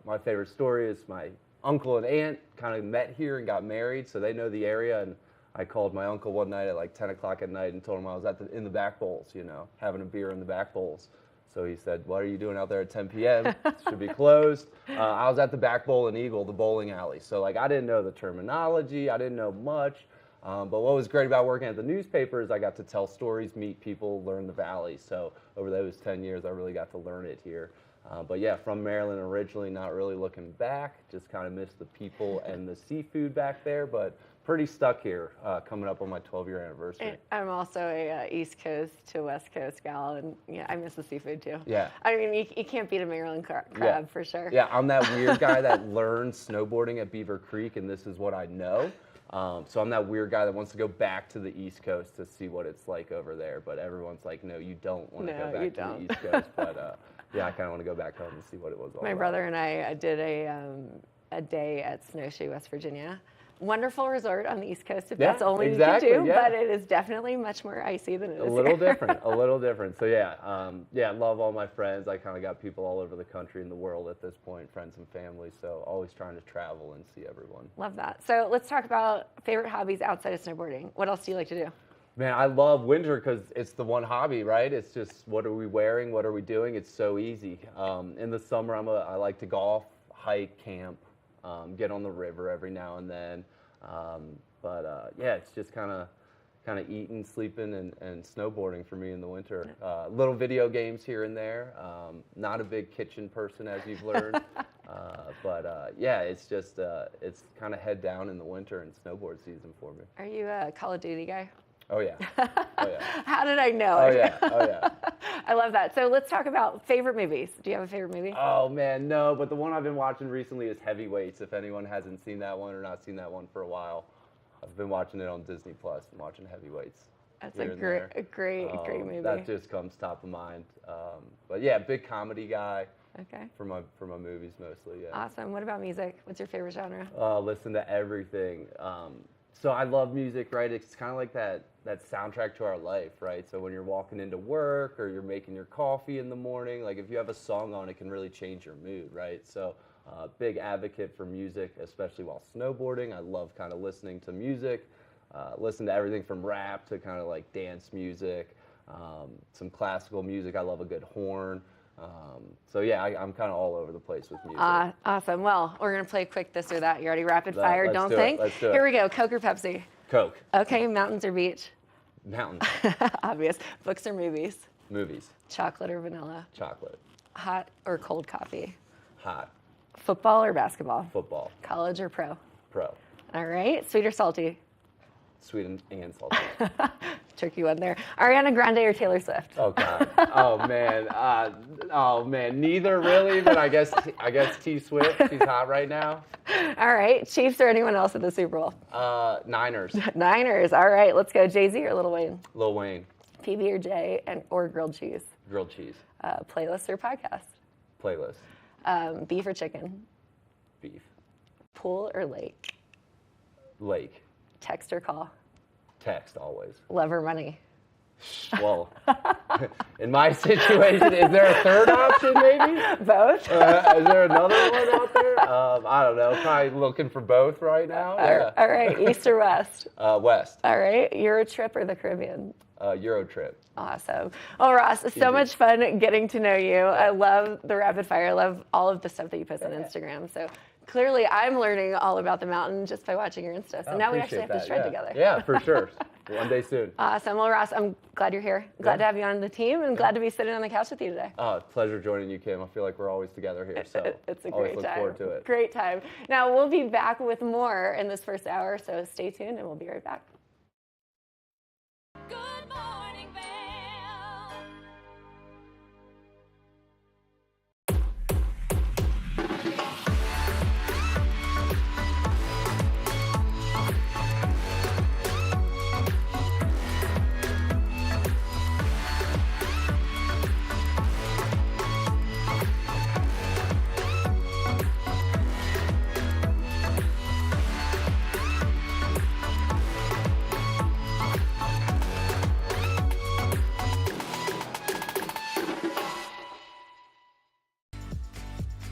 My favorite story is my uncle and aunt kind of met here and got married, so they know the area. And I called my uncle one night at like 10 o'clock at night and told him I was in the back bowls, you know, having a beer in the back bowls. So he said, what are you doing out there at 10 p.m.? It should be closed. I was at the back bowl in Eagle, the bowling alley. So like I didn't know the terminology, I didn't know much. But what was great about working at the newspaper is I got to tell stories, meet people, learn the valley. So over those 10 years, I really got to learn it here. But yeah, from Maryland originally, not really looking back, just kind of missed the people and the seafood back there, but pretty stuck here coming up on my 12-year anniversary. I'm also a East Coast to West Coast gal, and yeah, I miss the seafood too. Yeah. I mean, you can't beat a Maryland crab for sure. Yeah, I'm that weird guy that learned snowboarding at Beaver Creek, and this is what I know. So I'm that weird guy that wants to go back to the East Coast to see what it's like over there. But everyone's like, no, you don't want to go back to the East Coast. But yeah, I kind of want to go back home and see what it was all My about. brother and I did a day at Snowshoe, West Virginia. Wonderful resort on the East Coast if that's all you can do, but it is definitely much more icy than it is a little here. different, a little different. So yeah, yeah, I love all my friends. I kind of got people all over the country and the world at this point, friends and family. So always trying to travel and see everyone. Love that. So let's talk about favorite hobbies outside of snowboarding. What else do you like to do? Man, I love winter because it's the one hobby, right? It's just what are we wearing, what are we doing? It's so easy. In the summer, I like to golf, hike, camp, get on the river every now and then. Yeah, it's just kind of eating, sleeping, and snowboarding for me in the winter. Little video games here and there. Not a big kitchen person, as you've learned. Yeah, it's just it's kind of head down in the winter and snowboard season for me. Are you a Call of Duty guy? Oh yeah. Oh yeah. How did I know? Oh yeah. Oh yeah. I love that. So let's talk about favorite movies. Do you have a favorite movie? Oh man, no. But the one I've been watching recently is Heavyweights. If anyone hasn't seen that one or not seen that one for a while, I've been watching it on Disney Plus. I'm watching Heavyweights. That's a great movie. That just comes top of mind. But yeah, big comedy guy. Okay. For my movies mostly. Yeah. Awesome. What about music? What's your favorite genre? Listen to everything. So I love music, right? It's kind of like that soundtrack to our life, right? So when you're walking into work or you're making your coffee in the morning, like if you have a song on, it can really change your mood, right? So big advocate for music, especially while snowboarding. I love kind of listening to music, listen to everything from rap to kind of like dance music, some classical music. I love a good horn. So yeah, I'm kind of all over the place with music. Awesome. Well, we're going to play quick this or that. You already rapid fire, don't think? Let's do it. Here we go. Coke or Pepsi? Coke. Okay, mountains or beach? Mountains. Obvious. Books or movies? Movies. Chocolate or vanilla? Chocolate. Hot or cold coffee? Hot. Football or basketball? Football. College or pro? Pro. All right. Sweet or salty? Sweet and salty. Tricky one there. Ariana Grande or Taylor Swift? Oh God. Oh man. Neither really, but I guess T Swift. She's hot right now. All right. Chiefs or anyone else at the Super Bowl? Niners. Niners. All right. Let's go. Jay-Z or Lil Wayne? Lil Wayne. PB or J or grilled cheese? Grilled cheese. Playlist or podcast? Playlist. Beef or chicken? Beef. Pool or lake? Lake. Text or call? Text, always. Love or money? Well, in my situation, is there a third option maybe? Both? Is there another one out there? I don't know. Probably looking for both right now. Yeah. All right, east or west? West. All right, Euro trip or the Caribbean? Euro trip. Awesome. Well, Ross, so much fun getting to know you. I love the rapid fire. I love all of the stuff that you post on Instagram. So clearly I'm learning all about the mountain just by watching your Insta. So now we actually have to shred together. Yeah, for sure. One day soon. Awesome. Well, Ross, I'm glad you're here. Glad to have you on the team and glad to be sitting on the couch with you today. Pleasure joining you, Kim. I feel like we're always together here. So it's a always great look time. forward to it. Great time. Now, we'll be back with more in this first hour, so stay tuned and we'll be right back.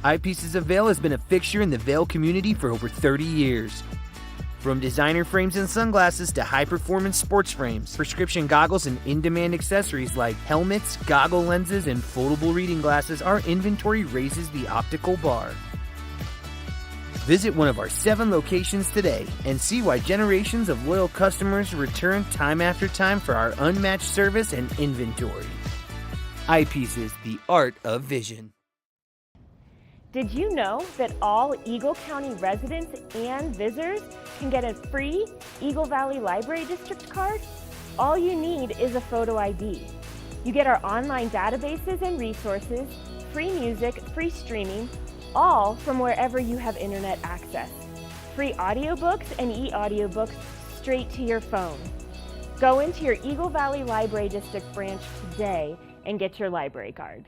Eyepieces of Vail has been a fixture in the Vail community for over 30 years. From designer frames and sunglasses to high-performance sports frames, prescription goggles, and in-demand accessories like helmets, goggle lenses, and foldable reading glasses, our inventory raises the optical bar. Visit one of our 7 locations today and see why generations of loyal customers return time after time for our unmatched service and inventory. Eyepieces, the art of vision. Did you know that all Eagle County residents and visitors can get a free Eagle Valley Library District card? All you need is a photo ID. You get our online databases and resources, free music, free streaming, all from wherever you have internet access. Free audiobooks and e-audiobooks straight to your phone. Go into your Eagle Valley Library District branch today and get your library card.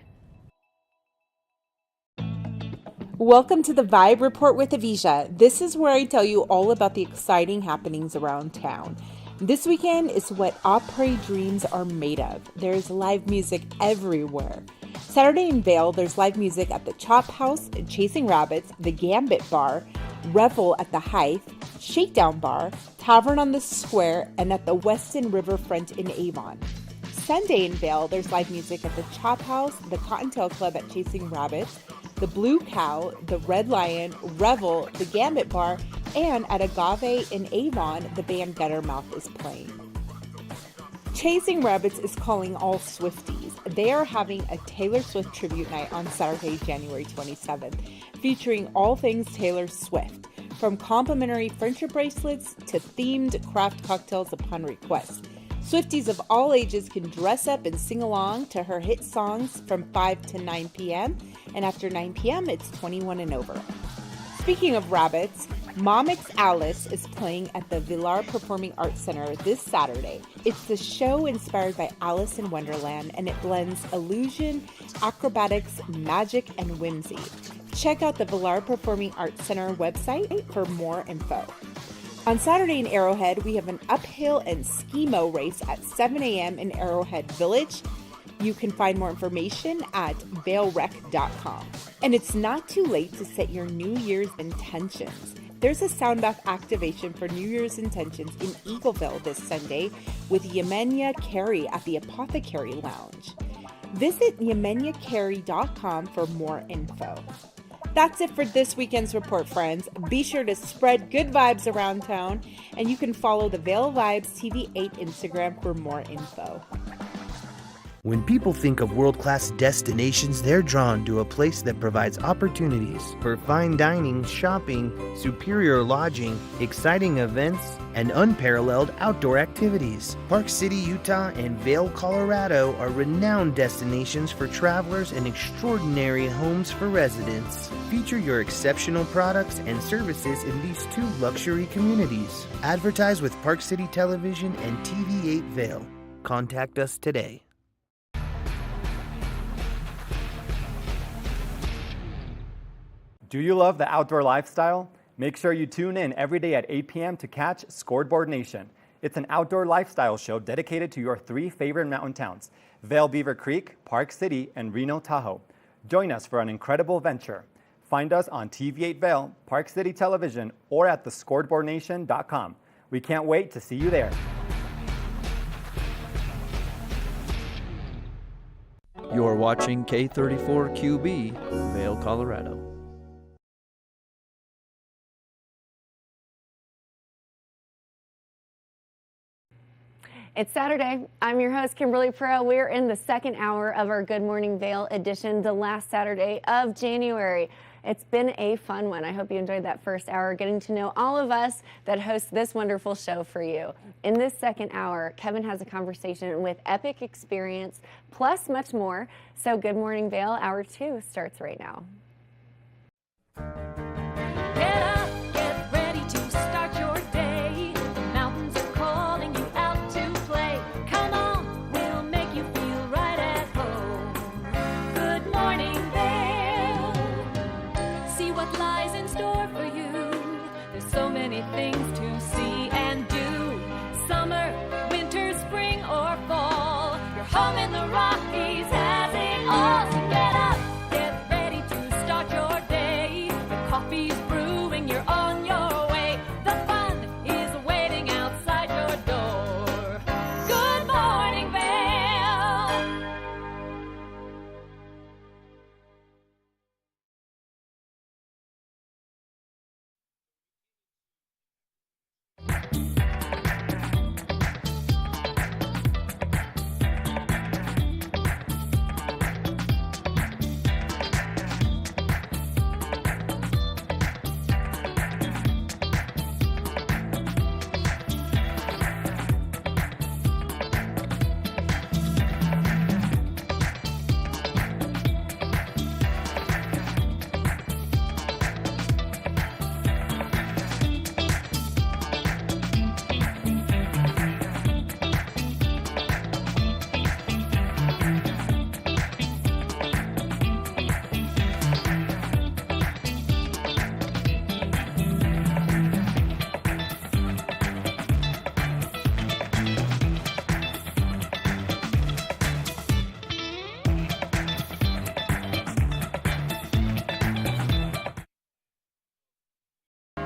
Welcome to the Vibe Report with Avisha. This is where I tell you all about the exciting happenings around town. This weekend is what Opry dreams are made of. There's live music everywhere. Saturday in Vail, there's live music at the Chop House, Chasing Rabbits, the Gambit Bar, Revel at the Hythe, Shakedown Bar, Tavern on the Square, and at the Weston Riverfront in Avon. Sunday in Vail, there's live music at the Chop House, the Cottontail Club at Chasing Rabbits, the Blue Cow, the Red Lion, Revel, the Gambit Bar, and at Agave in Avon, the band Guttermouth is playing. Chasing Rabbits is calling all Swifties. They are having a Taylor Swift tribute night on Saturday, January 27th, featuring all things Taylor Swift, from complimentary friendship bracelets to themed craft cocktails upon request. Swifties of all ages can dress up and sing along to her hit songs from 5 to 9 p.m., and after 9 p.m., it's 21 and over. Speaking of rabbits, Momix Alice is playing at the Villar Performing Arts Center this Saturday. It's a show inspired by Alice in Wonderland, and it blends illusion, acrobatics, magic, and whimsy. Check out the Villar Performing Arts Center website for more info. On Saturday in Arrowhead, we have an uphill and ski-mo race at 7 a.m. in Arrowhead Village. You can find more information at vailrec.com. And it's not too late to set your New Year's intentions. There's a sound bath activation for New Year's intentions in Eagleville this Sunday with Yemenia Carey at the Apothecary Lounge. Visit yemeniacarey.com for more info. That's it for this weekend's report, friends. Be sure to spread good vibes around town, and you can follow the Vail Vibes TV8 Instagram for more info. When people think of world-class destinations, they're drawn to a place that provides opportunities for fine dining, shopping, superior lodging, exciting events, and unparalleled outdoor activities. Park City, Utah, and Vail, Colorado are renowned destinations for travelers and extraordinary homes for residents. Feature your exceptional products and services in these 2 luxury communities. Advertise with Park City Television and TV8 Vail. Contact us today. Do you love the outdoor lifestyle? Make sure you tune in every day at 8 p.m. to catch Scoreboard Nation. It's an outdoor lifestyle show dedicated to your 3 favorite mountain towns, Vail, Beaver Creek, Park City, and Reno, Tahoe. Join us for an incredible venture. Find us on TV8 Vail, Park City Television, or at thescoreboardnation.com. We can't wait to see you there. You're watching K34QB, Vail, Colorado. It's Saturday. I'm your host, Kimberly Pro. We're in the second hour of our Good Morning Vail edition, the last Saturday of January. It's been a fun one. I hope you enjoyed that first hour, getting to know all of us that host this wonderful show for you. In this second hour, Kevin has a conversation with Epic Experience, plus much more. So Good Morning Vail, Hour 2 starts right now. Get up, get ready to start your day. The mountains are calling you out to play. Come on, we'll make you feel right at home. Good morning, Vail. See what lies in store for you. There's so many things to see and do. Summer, winter, spring, or fall. Your home in the Rockies has it all. So get up, get ready to start your day. The coffee's brewing, you're on your way. The fun is waiting outside your door. Good morning, Vail.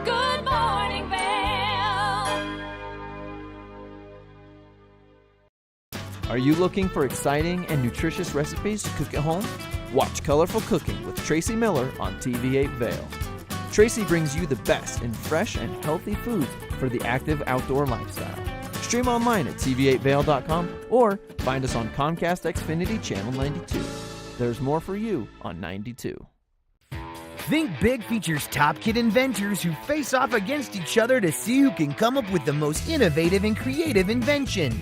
Good morning, Vail. Are you looking for exciting and nutritious recipes to cook at home? Watch Colorful Cooking with Tracy Miller on TV8 Vail. Tracy brings you the best in fresh and healthy foods for the active outdoor lifestyle. Stream online at tv8vail.com or find us on Comcast Xfinity Channel 92. There's more for you on 92. Think Big features top kid inventors who face off against each other to see who can come up with the most innovative and creative invention.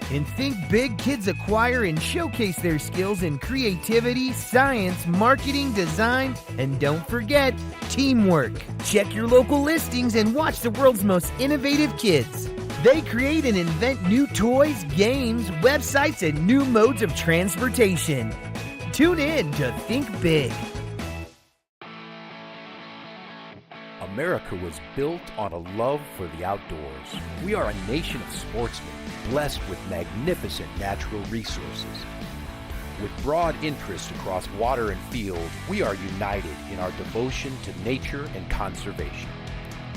In Think Big, kids acquire and showcase their skills in creativity, science, marketing, design, and don't forget, teamwork. Check your local listings and watch the world's most innovative kids. They create and invent new toys, games, websites, and new modes of transportation. Tune in to Think Big. America was built on a love for the outdoors. We are a nation of sportsmen, blessed with magnificent natural resources. With broad interests across water and field, we are united in our devotion to nature and conservation.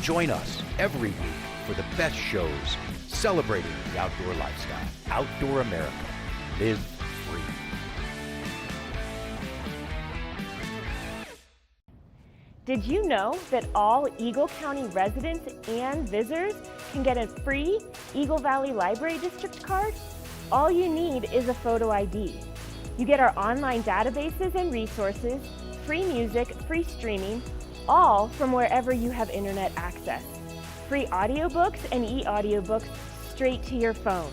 Join us every week for the best shows celebrating the outdoor lifestyle. Outdoor America. Live free. Did you know that all Eagle County residents and visitors can get a free Eagle Valley Library District card? All you need is a photo ID. You get our online databases and resources, free music, free streaming, all from wherever you have internet access. Free audiobooks and e-audiobooks straight to your phone.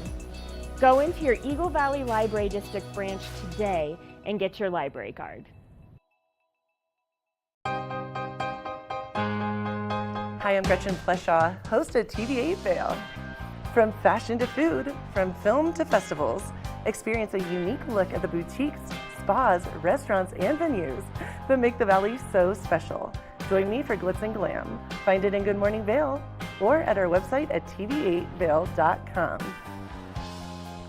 Go into your Eagle Valley Library District branch today and get your library card. Hi, I'm Gretchen Pleshaw, host of TV8 Vail. From fashion to food, from film to festivals, experience a unique look at the boutiques, spas, restaurants, and venues that make the Valley so special. Join me for Glitz and Glam. Find it in Good Morning Vail or at our website at tv8vail.com.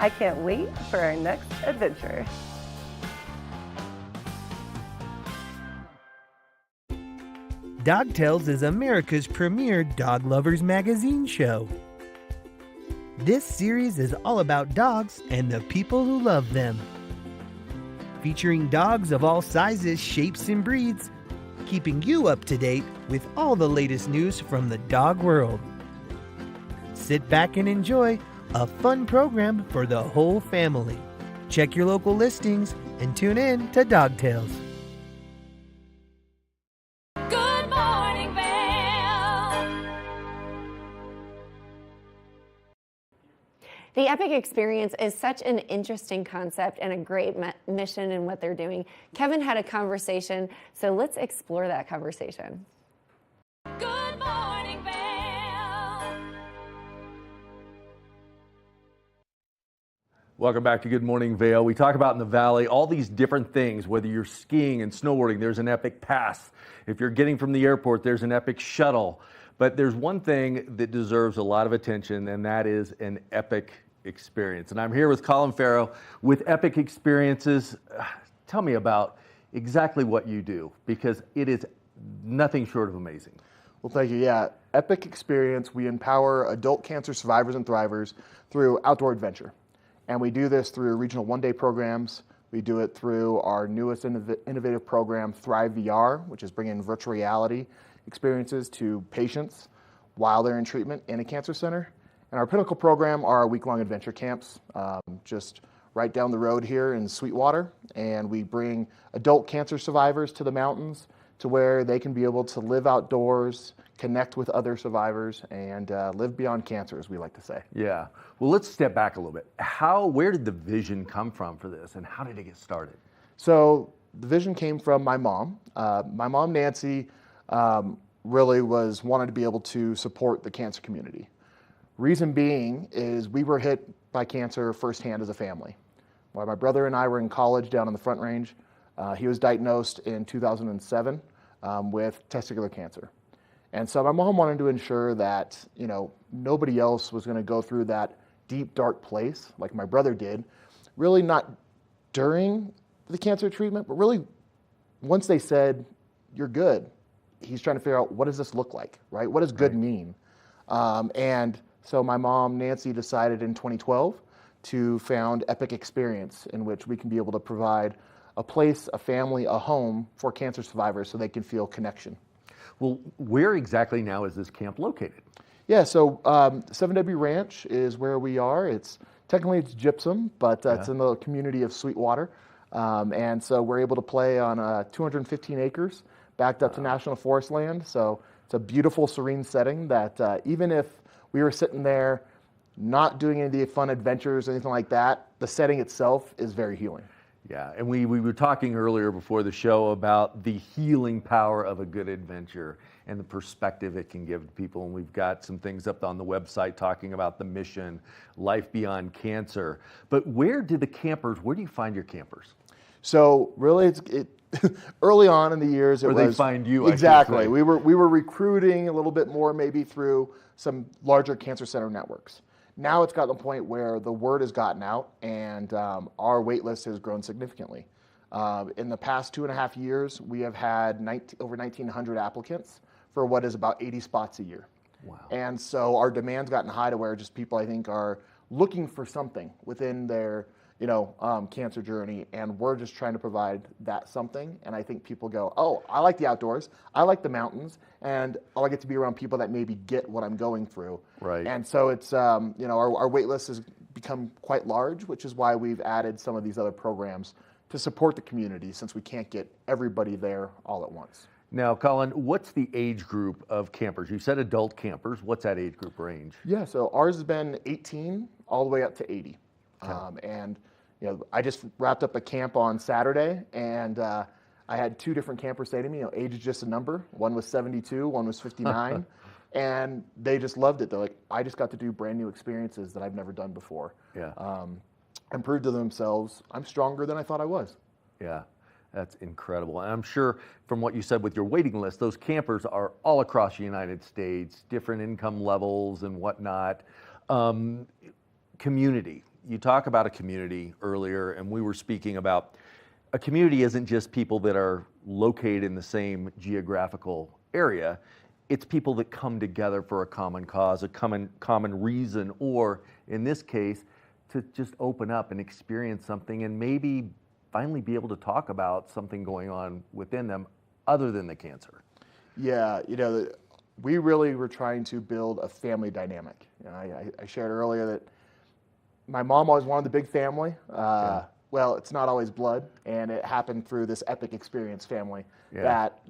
I can't wait for our next adventure. Dog Tales is America's premier dog lovers magazine show. This series is all about dogs and the people who love them. Featuring dogs of all sizes, shapes, and breeds, keeping you up to date with all the latest news from the dog world. Sit back and enjoy a fun program for the whole family. Check your local listings and tune in to Dog Tales. Good morning, Vail. The Epic Experience is such an interesting concept and a great mission in what they're doing. Kevin had a conversation, so let's explore that conversation. Good morning, Vail. Welcome back to Good Morning Vail. We talk about in the Valley all these different things, whether you're skiing and snowboarding, there's an Epic Pass. If you're getting from the airport, there's an Epic Shuttle. But there's one thing that deserves a lot of attention, and that is an Epic Experience. And I'm here with Colin Farrow with Epic Experiences. Tell me about exactly what you do, because it is nothing short of amazing. Well, thank you. Yeah, Epic Experience, we empower adult cancer survivors and thrivers through outdoor adventure. And we do this through regional one-day programs. We do it through our newest innovative program, Thrive VR, which is bringing virtual reality experiences to patients while they're in treatment in a cancer center. And our pinnacle program are our week-long adventure camps, just right down the road here in Sweetwater. And we bring adult cancer survivors to the mountains to where they can be able to live outdoors, connect with other survivors, and live beyond cancer, as we like to say. Yeah. Well, let's step back a little bit. Where did the vision come from for this, and how did it get started? So the vision came from my mom. My mom, Nancy, really wanted to be able to support the cancer community. Reason being is we were hit by cancer firsthand as a family. While my brother and I were in college down in the Front Range, he was diagnosed in 2007 with testicular cancer. And so my mom wanted to ensure that, nobody else was going to go through that deep, dark place like my brother did, really not during the cancer treatment, but really once they said, you're good, he's trying to figure out, what does this look like, right? What does good mean? And so my mom, Nancy, decided in 2012 to found Epic Experience, in which we can be able to provide a place, a family, a home for cancer survivors so they can feel connection. Well, where exactly now is this camp located? Yeah, so 7W Ranch is where we are. Technically it's gypsum, but it's in the community of Sweetwater. And so we're able to play on 215 acres, backed up to National Forest land. So it's a beautiful, serene setting that even if we were sitting there not doing any of the fun adventures or anything like that, the setting itself is very healing. Yeah, and we were talking earlier before the show about the healing power of a good adventure and the perspective it can give to people. And we've got some things up on the website talking about the mission, Life Beyond Cancer. But where do you find your campers? So really, early on in the years, they find you. Exactly. We were recruiting a little bit more, maybe through some larger cancer center networks. Now it's gotten to the point where the word has gotten out, and our wait list has grown significantly. In the past 2.5 years, we have had over 1,900 applicants for what is about 80 spots a year. Wow. And so our demand's gotten high to where just people, I think, are looking for something within their cancer journey, and we're just trying to provide that something. And I think people go, oh, I like the outdoors, I like the mountains, and I get to be around people that maybe get what I'm going through. Right. And so it's, our wait list has become quite large, which is why we've added some of these other programs to support the community, since we can't get everybody there all at once. Now, Colin, what's the age group of campers? You said adult campers. What's that age group range? Yeah, so ours has been 18 all the way up to 80. Okay. I just wrapped up a camp on Saturday, and I had 2 different campers say to me, age is just a number. One was 72, one was 59, and they just loved it. They're like, I just got to do brand new experiences that I've never done before. Yeah. And prove to themselves, I'm stronger than I thought I was. Yeah. That's incredible. And I'm sure from what you said with your waiting list, those campers are all across the United States, different income levels and whatnot. Community. You talk about a community earlier, and we were speaking about a community isn't just people that are located in the same geographical area. It's people that come together for a common cause, a common reason, or in this case, to just open up and experience something and maybe finally be able to talk about something going on within them other than the cancer. Yeah, we really were trying to build a family dynamic. I shared earlier that my mom always wanted the big family. Well, it's not always blood, and it happened through this epic experience family that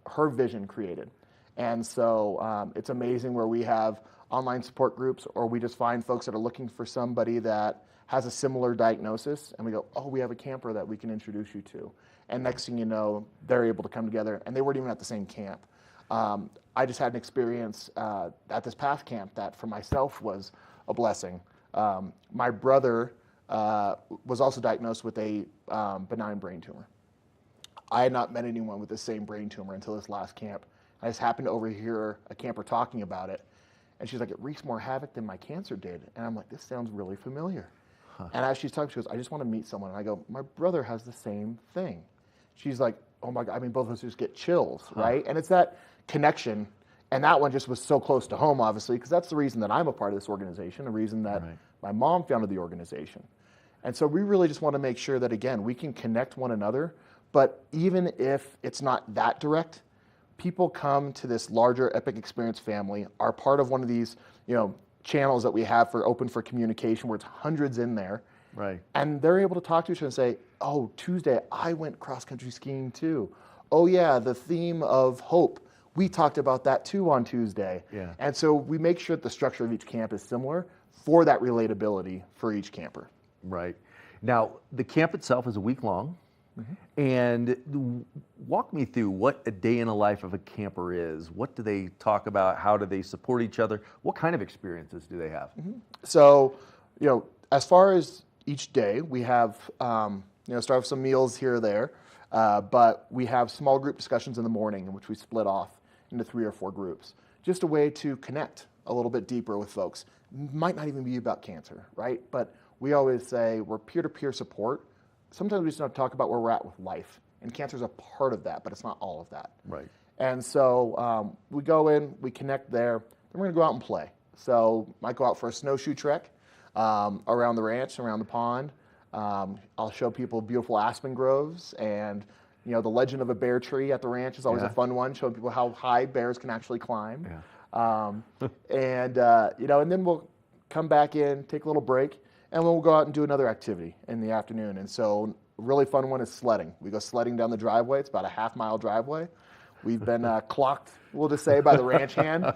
her vision created. And so it's amazing where we have online support groups, or we just find folks that are looking for somebody that has a similar diagnosis, and we go, oh, we have a camper that we can introduce you to. And next thing you know, they're able to come together, and they weren't even at the same camp. I just had an experience at this past camp that for myself was a blessing. My brother was also diagnosed with a benign brain tumor. I had not met anyone with the same brain tumor until this last camp. I just happened to overhear a camper talking about it, and she's like, it wreaks more havoc than my cancer did. And I'm like, this sounds really familiar. And as she's talking, she goes, I just want to meet someone. And I go, my brother has the same thing. She's like, oh my God, I mean, both of us just get chills, right? And it's that connection. And that one just was so close to home, obviously, because that's the reason that I'm a part of this organization, the reason that my mom founded the organization. And so we really just want to make sure that, again, we can connect one another. But even if it's not that direct, people come to this larger Epic Experience family, are part of one of these, channels that we have open for communication where it's hundreds in there. Right. And they're able to talk to each other and say, oh, Tuesday, I went cross-country skiing too. Oh yeah, the theme of hope. We talked about that too on Tuesday. Yeah. And so we make sure that the structure of each camp is similar for that relatability for each camper. Right. Now, the camp itself is a week long. And walk me through what a day in the life of a camper is. What do they talk about? How do they support each other? What kind of experiences do they have? So, as far as each day, we have, start with some meals here or there, but we have small group discussions in the morning in which we split off into 3 or 4 groups. Just a way to connect a little bit deeper with folks. Might not even be about cancer, right? But we always say we're peer-to-peer support. Sometimes we just don't talk about where we're at with life, and cancer is a part of that, but it's not all of that. Right. And so we go in, we connect there, then we're going to go out and play. So might go out for a snowshoe trek around the ranch, around the pond. I'll show people beautiful aspen groves, and the legend of a bear tree at the ranch is always a fun one, showing people how high bears can actually climb. And then we'll come back in, take a little break, and we'll go out and do another activity in the afternoon. And so a really fun one is sledding. We go sledding down the driveway. It's about a half-mile driveway. We've been clocked, we'll just say, by the ranch hand,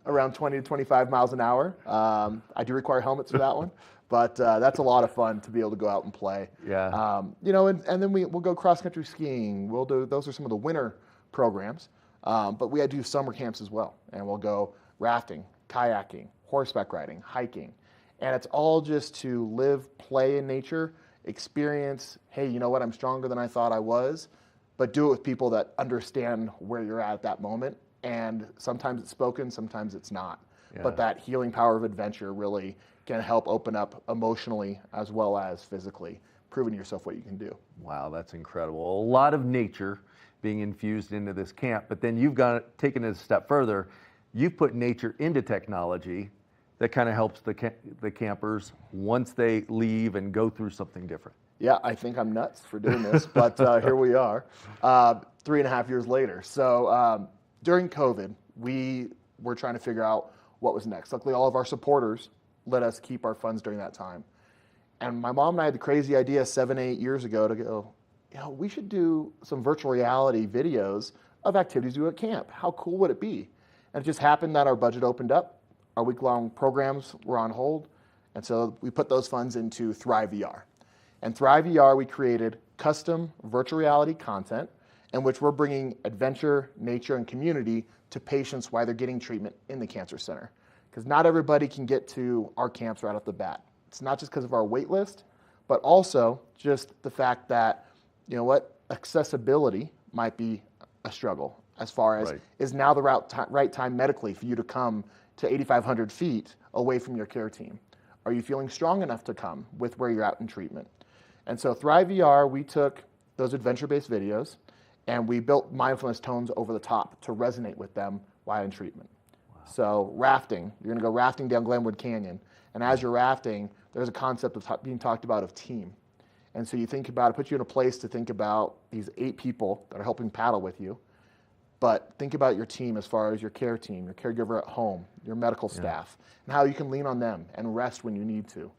around 20 to 25 miles an hour. I do require helmets for that one, but that's a lot of fun to be able to go out and play. Yeah. And then we'll go cross-country skiing. Those are some of the winter programs, but we do summer camps as well. And we'll go rafting, kayaking, horseback riding, hiking. And it's all just to live, play in nature, experience, hey, you know what, I'm stronger than I thought I was, but do it with people that understand where you're at that moment. And sometimes it's spoken, sometimes it's not. Yeah. But that healing power of adventure really can help open up emotionally as well as physically, proving to yourself what you can do. Wow, that's incredible. A lot of nature being infused into this camp, but then you've taken it a step further. You've put nature into technology that kind of helps the campers once they leave and go through something different. Yeah, I think I'm nuts for doing this, but here we are, 3.5 years later. So during COVID, we were trying to figure out what was next. Luckily, all of our supporters let us keep our funds during that time. And my mom and I had the crazy idea 7, 8 years ago to go, we should do some virtual reality videos of activities we do at camp. How cool would it be? And it just happened that our budget opened up. Our week-long programs were on hold, and so we put those funds into Thrive VR. And Thrive VR, we created custom virtual reality content in which we're bringing adventure, nature, and community to patients while they're getting treatment in the cancer center. Because not everybody can get to our camps right off the bat. It's not just because of our wait list, but also just the fact that, accessibility might be a struggle as far as is now the right time medically for you to come to 8,500 feet away from your care team? Are you feeling strong enough to come with where you're at in treatment? And so Thrive VR, we took those adventure-based videos and we built mindfulness tones over the top to resonate with them while in treatment. Wow. So rafting, you're gonna go rafting down Glenwood Canyon. And as you're rafting, there's a concept of being talked about of team. And so you think about it, puts you in a place to think about these 8 people that are helping paddle with you. But think about your team as far as your care team, your caregiver at home, your medical staff, and how you can lean on them and rest when you need to.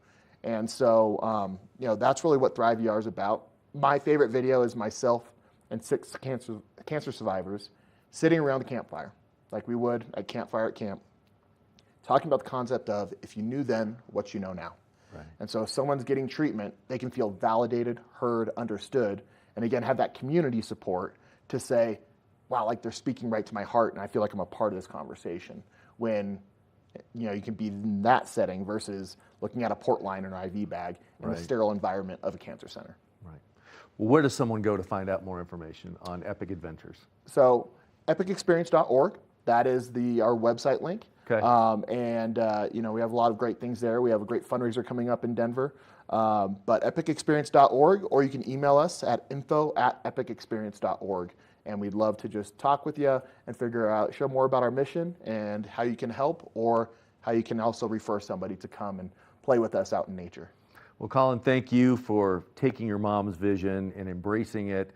And so, that's really what Thrive VR is about. My favorite video is myself and 6 cancer survivors sitting around the campfire, like we would at campfire at camp, talking about the concept of if you knew then, what you know now. Right. And so if someone's getting treatment, they can feel validated, heard, understood, and again, have that community support to say, wow, like they're speaking right to my heart, and I feel like I'm a part of this conversation. When, you can be in that setting versus looking at a port line or an IV bag in the sterile environment of a cancer center. Right. Well, where does someone go to find out more information on Epic Adventures? So, epicexperience.org, that is our website link. Okay. We have a lot of great things there. We have a great fundraiser coming up in Denver. But epicexperience.org, or you can email us at info@epicexperience.org. And we'd love to just talk with you and show more about our mission and how you can help, or how you can also refer somebody to come and play with us out in nature. Well, Colin, thank you for taking your mom's vision and embracing it,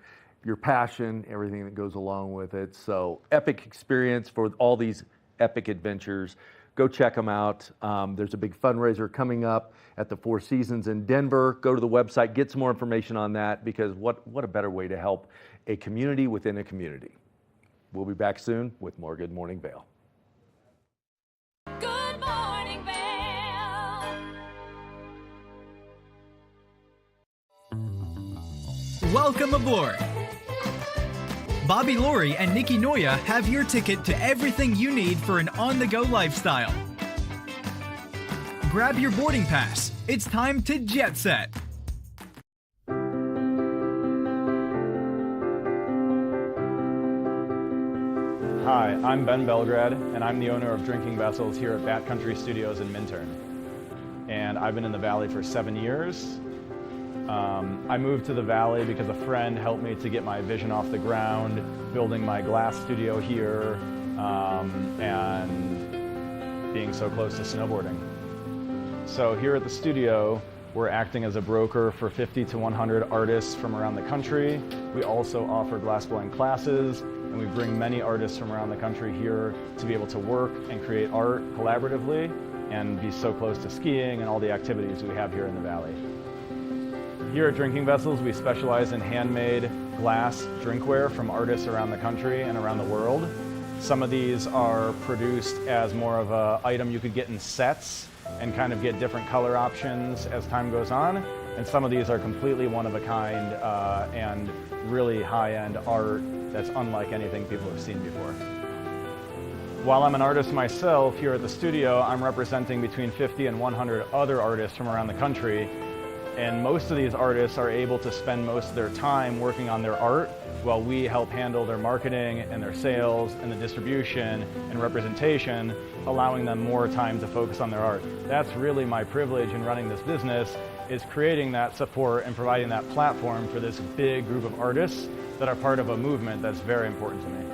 your passion, everything that goes along with it. So Epic Experience for all these epic adventures. Go check them out. There's a big fundraiser coming up at the Four Seasons in Denver. Go to the website, get some more information on that, because what a better way to help a community within a community. We'll be back soon with more Good Morning Vail. Good morning, Vail. Welcome aboard. Bobby Laurie and Nikki Noya have your ticket to everything you need for an on-the-go lifestyle. Grab your boarding pass. It's time to jet set. Hi, I'm Ben Belgrad, and I'm the owner of Drinking Vessels here at Bat Country Studios in Minturn. And I've been in the Valley for 7 years. I moved to the Valley because a friend helped me to get my vision off the ground, building my glass studio here, and being so close to snowboarding. So here at the studio, we're acting as a broker for 50 to 100 artists from around the country. We also offer glassblowing classes, and we bring many artists from around the country here to be able to work and create art collaboratively and be so close to skiing and all the activities we have here in the Valley. Here at Drinking Vessels, we specialize in handmade glass drinkware from artists around the country and around the world. Some of these are produced as more of an item you could get in sets and kind of get different color options as time goes on. And some of these are completely one-of-a-kind and really high-end art that's unlike anything people have seen before. While I'm an artist myself here at the studio, I'm representing between 50 and 100 other artists from around the country. And most of these artists are able to spend most of their time working on their art while we help handle their marketing and their sales and the distribution and representation, allowing them more time to focus on their art. That's really my privilege in running this business, is creating that support and providing that platform for this big group of artists that are part of a movement that's very important to me.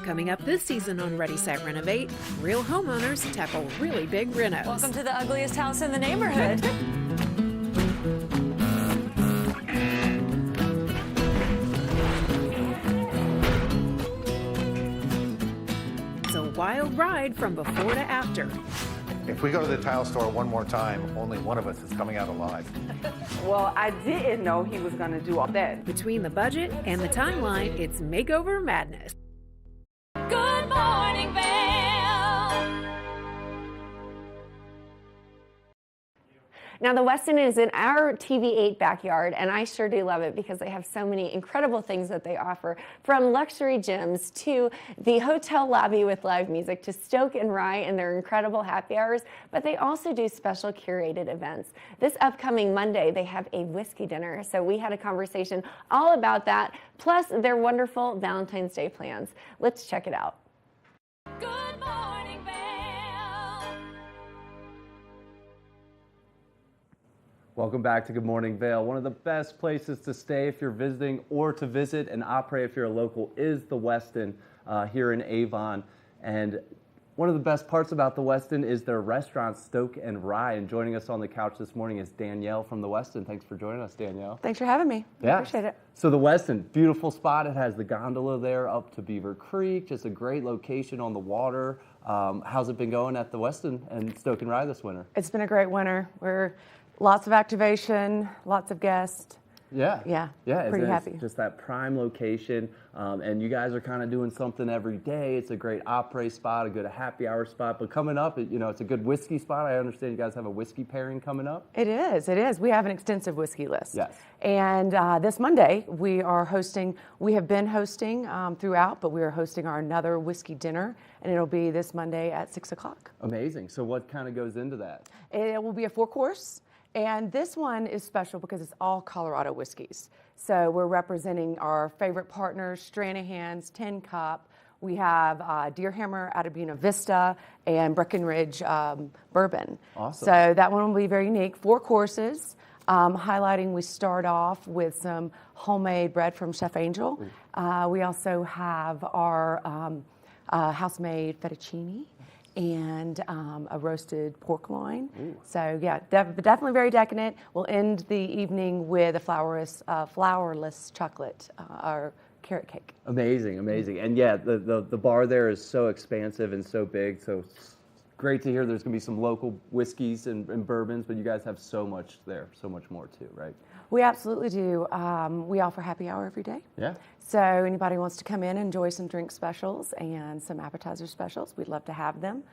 Coming up this season on Ready, Set, Renovate, real homeowners tackle really big renos. Welcome to the ugliest house in the neighborhood. It's a wild ride from before to after. If we go to the tile store one more time, only one of us is coming out alive. Well, I didn't know he was going to do all that. Between the budget and the timeline, it's makeover madness. Good morning, Vail. Now, the Westin is in our TV8 backyard, and I sure do love it because they have so many incredible things that they offer, from luxury gyms to the hotel lobby with live music to Stoke and Rye and their incredible happy hours, but they also do special curated events. This upcoming Monday, they have a whiskey dinner, so we had a conversation all about that, plus their wonderful Valentine's Day plans. Let's check it out. Good morning, Vail. Welcome back to Good Morning Vail. One of the best places to stay if you're visiting or to visit and operate if you're a local is the Westin here in Avon. And one of the best parts about the Westin is their restaurant, Stoke and Rye. And joining us on the couch this morning is Danielle from the Westin. Thanks for joining us, Danielle. Thanks for having me. I appreciate it. So the Westin, beautiful spot. It has the gondola there up to Beaver Creek. Just a great location on the water. How's it been going at the Westin and Stoke and Rye this winter? It's been a great winter. We're lots of activation, lots of guests. Yeah. Pretty happy. Just that prime location, and you guys are kind of doing something every day. It's a great après spot, a good happy hour spot. But coming up, it's a good whiskey spot. I understand you guys have a whiskey pairing coming up. It is. We have an extensive whiskey list. Yes. And this Monday, we have been hosting throughout, but we are hosting our another whiskey dinner, and it'll be this Monday at 6 o'clock. Amazing. So what kind of goes into that? It will be a 4-course. And this one is special because it's all Colorado whiskeys. So we're representing our favorite partners, Stranahan's, Tin Cup. We have Deerhammer out of Buena Vista and Breckenridge bourbon. Awesome. So that one will be very unique. 4 courses, highlighting we start off with some homemade bread from Chef Angel. We also have our house-made fettuccine and a roasted pork loin. Ooh. So yeah, definitely very decadent. We'll end the evening with a flourless chocolate or carrot cake. Amazing. And yeah, the bar there is so expansive and so big. So great to hear there's going to be some local whiskeys and bourbons, but you guys have so much there, so much more too, right? We absolutely do. We offer happy hour every day. Yeah. So anybody wants to come in and enjoy some drink specials and some appetizer specials, we'd love to have them.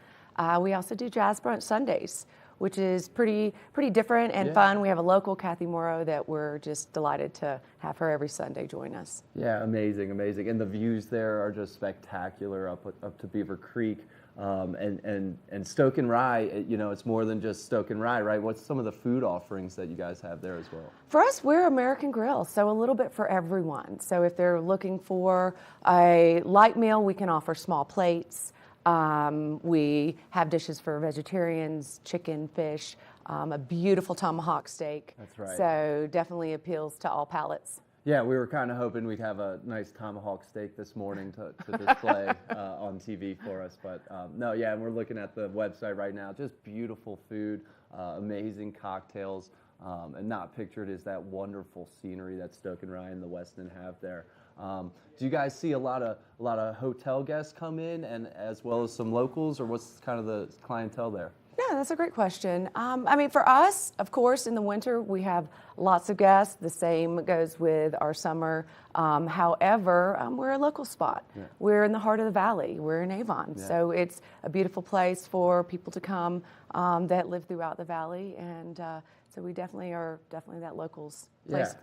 We also do jazz brunch Sundays, which is pretty different and fun. We have a local, Kathy Morrow, that we're just delighted to have her every Sunday join us. Yeah, amazing. And the views there are just spectacular up to Beaver Creek. And Stoke and Rye, it's more than just Stoke and Rye, right? What's some of the food offerings that you guys have there as well? For us, we're American Grill, so a little bit for everyone. So if they're looking for a light meal, we can offer small plates. We have dishes for vegetarians, chicken, fish, a beautiful tomahawk steak. That's right. So definitely appeals to all palates. Yeah, we were kind of hoping we'd have a nice tomahawk steak this morning to display on TV for us. But no, yeah, and we're looking at the website right now. Just beautiful food, amazing cocktails, and not pictured is that wonderful scenery that Stoke and Rye and the Westin have there. Do you guys see a lot of hotel guests come in, and as well as some locals, or what's kind of the clientele there? Yeah, that's a great question. For us, of course, in the winter, we have lots of guests. The same goes with our summer. However, we're a local spot. Yeah. We're in the heart of the valley. We're in Avon. Yeah. So it's a beautiful place for people to come that live throughout the valley. And so we definitely are that locals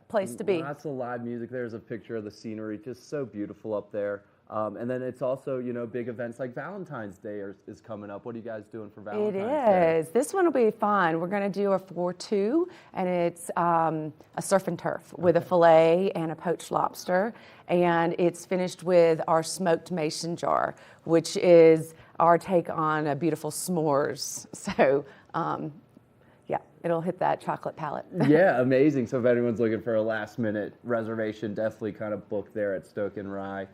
place to be. Lots of live music. There's a picture of the scenery. Just so beautiful up there. And then it's also, big events like Valentine's Day is coming up. What are you guys doing for Valentine's Day? It is. This one will be fun. We're going to do a 4-2, and it's a surf and turf with a filet and a poached lobster. And it's finished with our smoked mason jar, which is our take on a beautiful s'mores. So, it'll hit that chocolate palate. Yeah, amazing. So if anyone's looking for a last-minute reservation, definitely kind of book there at Stoke and Rye.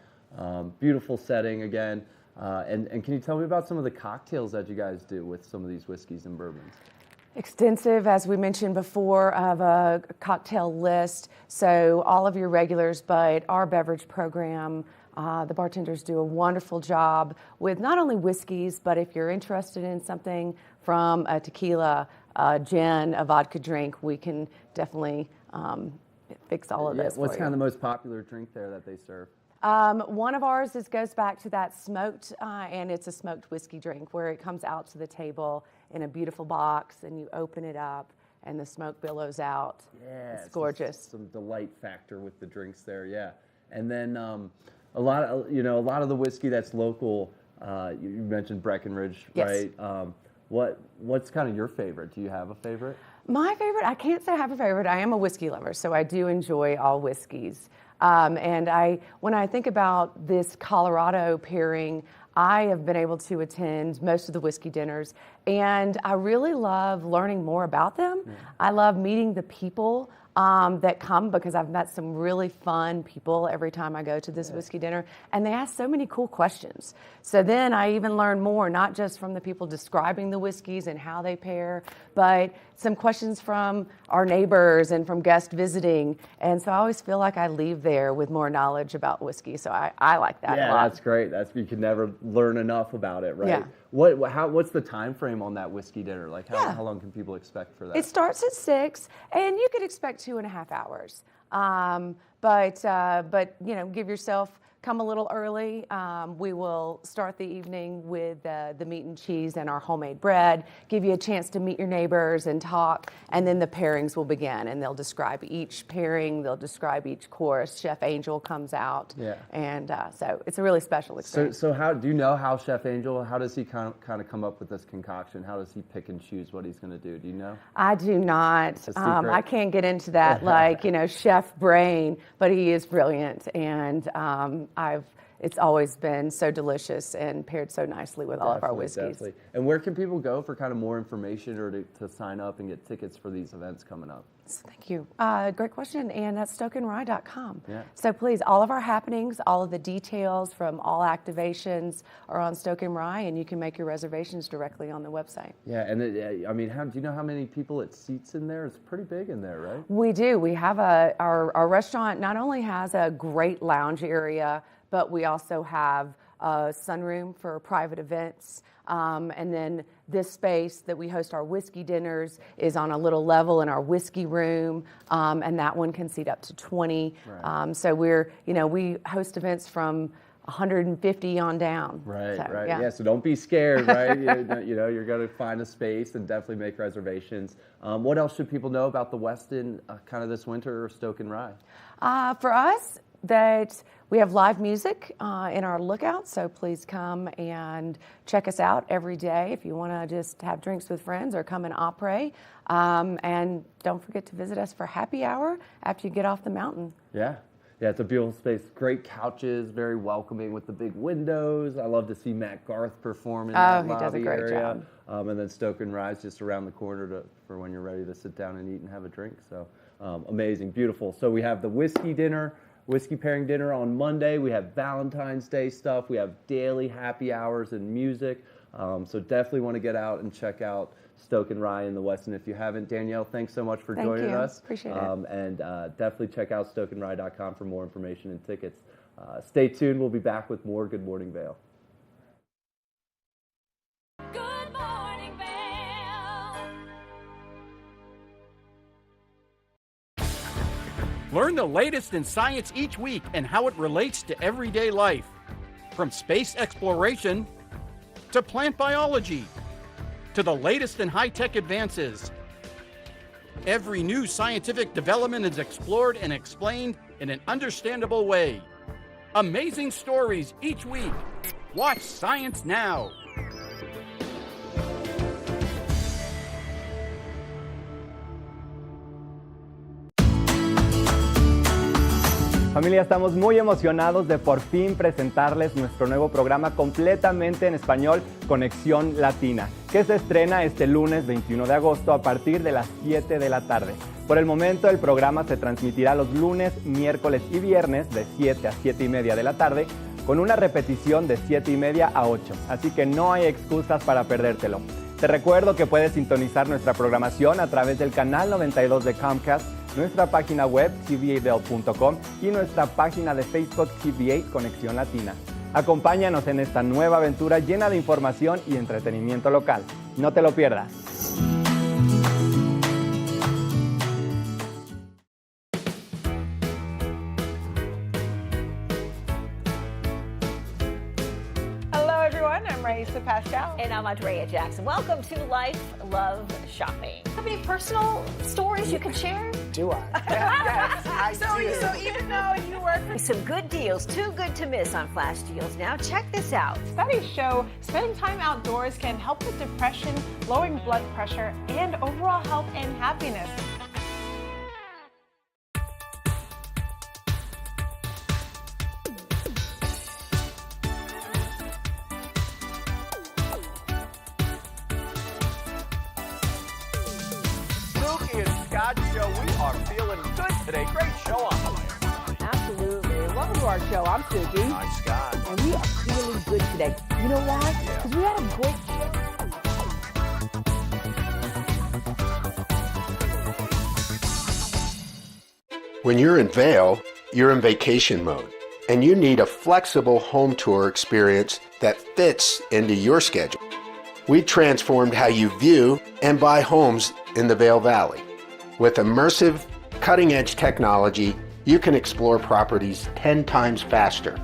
Beautiful setting again. And can you tell me about some of the cocktails that you guys do with some of these whiskeys and bourbons? Extensive, as we mentioned before, of a cocktail list. So all of your regulars, but our beverage program The bartenders do a wonderful job with not only whiskeys, but if you're interested in something from a tequila, a gin, a vodka drink, we can definitely fix all of this What's for kind of you. the most popular drink there that they serve? One of ours goes back to that smoked, and it's a smoked whiskey drink where it comes out to the table in a beautiful box, and you open it up, and the smoke billows out. Yeah, it's gorgeous. Some delight factor with the drinks there, yeah. And then a lot of the whiskey that's local. You mentioned Breckenridge, Yes. right? What's kind of your favorite? Do you have a favorite? My favorite, I can't say I have a favorite. I am a whiskey lover, so I do enjoy all whiskeys. And when I think about this Colorado pairing, I have been able to attend most of the whiskey dinners, and I really love learning more about them. I love meeting the people that come, because I've met some really fun people every time I go to this whiskey dinner, and they ask so many cool questions. So then I even learn more, not just from the people describing the whiskeys and how they pair, but some questions from our neighbors and from guests visiting. And so I always feel like I leave there with more knowledge about whiskey. So I like that a Yeah, lot. that's great. You can never learn enough about it, right? Yeah. What's the time frame on that whiskey dinner? Like how long can people expect for that? It starts at 6, and you could expect 2.5 hours. But give yourself, come a little early. We will start the evening with the meat and cheese and our homemade bread, give you a chance to meet your neighbors and talk, and then the pairings will begin, and they'll describe each pairing, they'll describe each course. Chef Angel comes out, and so it's a really special experience. So how do you know how Chef Angel? How does he kind of come up with this concoction? How does he pick and choose what he's going to do? Do you know? I do not. It's a secret. I can't get into that, chef brain, but he is brilliant, and it's always been so delicious and paired so nicely with all of our whiskeys. Definitely. And where can people go for kind of more information or to sign up and get tickets for these events coming up? Thank you. Great question, and that's stokeandrye.com. Yeah. So please, all of our happenings, all of the details from all activations are on Stoke and Rye, and you can make your reservations directly on the website. Yeah, and do you know how many people it seats in there? It's pretty big in there, right? We do. We have our restaurant not only has a great lounge area, but we also have a sunroom for private events. And then this space that we host our whiskey dinners is on a little level in our whiskey room, and that one can seat up to 20. Right. So we host events from 150 on down. Right, So, right. yeah. So don't be scared, right? You're going to find a space and definitely make reservations. What else should people know about the Westin kind of this winter or Stoke and Rye? For us, that we have live music in our lookout, so please come and check us out every day if you want to just have drinks with friends or come and opera. And don't forget to visit us for happy hour after you get off the mountain. Yeah, it's a beautiful space. Great couches, very welcoming with the big windows. I love to see Matt Garth perform in that he does a lobby great area. job. And then Stoke and Rye is just around the corner for when you're ready to sit down and eat and have a drink. So amazing, beautiful. So we have the whiskey pairing dinner on Monday. We have Valentine's Day stuff. We have daily happy hours and music. So definitely want to get out and check out Stoke and Rye in the Westin if you haven't. Danielle, thanks so much for joining us. Appreciate it. And definitely check out stokeandrye.com for more information and tickets. Stay tuned. We'll be back with more Good Morning Vail. Good morning, Vail. Learn the latest in science each week and how it relates to everyday life. From space exploration to plant biology to the latest in high-tech advances. Every new scientific development is explored and explained in an understandable way. Amazing stories each week. Watch Science Now. Familia, estamos muy emocionados de por fin presentarles nuestro nuevo programa completamente en español, Conexión Latina, que se estrena este lunes 21 de agosto a partir de las 7 de la tarde. Por el momento, el programa se transmitirá los lunes, miércoles y viernes de 7 a 7 y media de la tarde, con una repetición de 7 y media a 8, así que no hay excusas para perdértelo. Te recuerdo que puedes sintonizar nuestra programación a través del canal 92 de Comcast, nuestra página web tva8vail.com y nuestra página de Facebook TVA Conexión Latina. Acompáñanos en esta nueva aventura llena de información y entretenimiento local. No te lo pierdas. Hello, everyone. I'm Raisa Pascal. And I'm Andrea Jackson. Welcome to Life, Love, Shopping. Have any personal stories you can share? Do I? Yes, I do. So even though you work for... Some good deals, too good to miss on Flash Deals. Now check this out. Studies show spending time outdoors can help with depression, lowering blood pressure, and overall health and happiness. Mookie and Scott Show. We are feeling good today. Great show on the way. Absolutely. Welcome to our show. I'm Suki. I'm Scott. And we are feeling good today. You know why? Because we had a great show. When you're in Vail, you're in vacation mode, and you need a flexible home tour experience that fits into your schedule. We transformed how you view and buy homes in the Vail Valley. With immersive, cutting-edge technology, you can explore properties 10 times faster.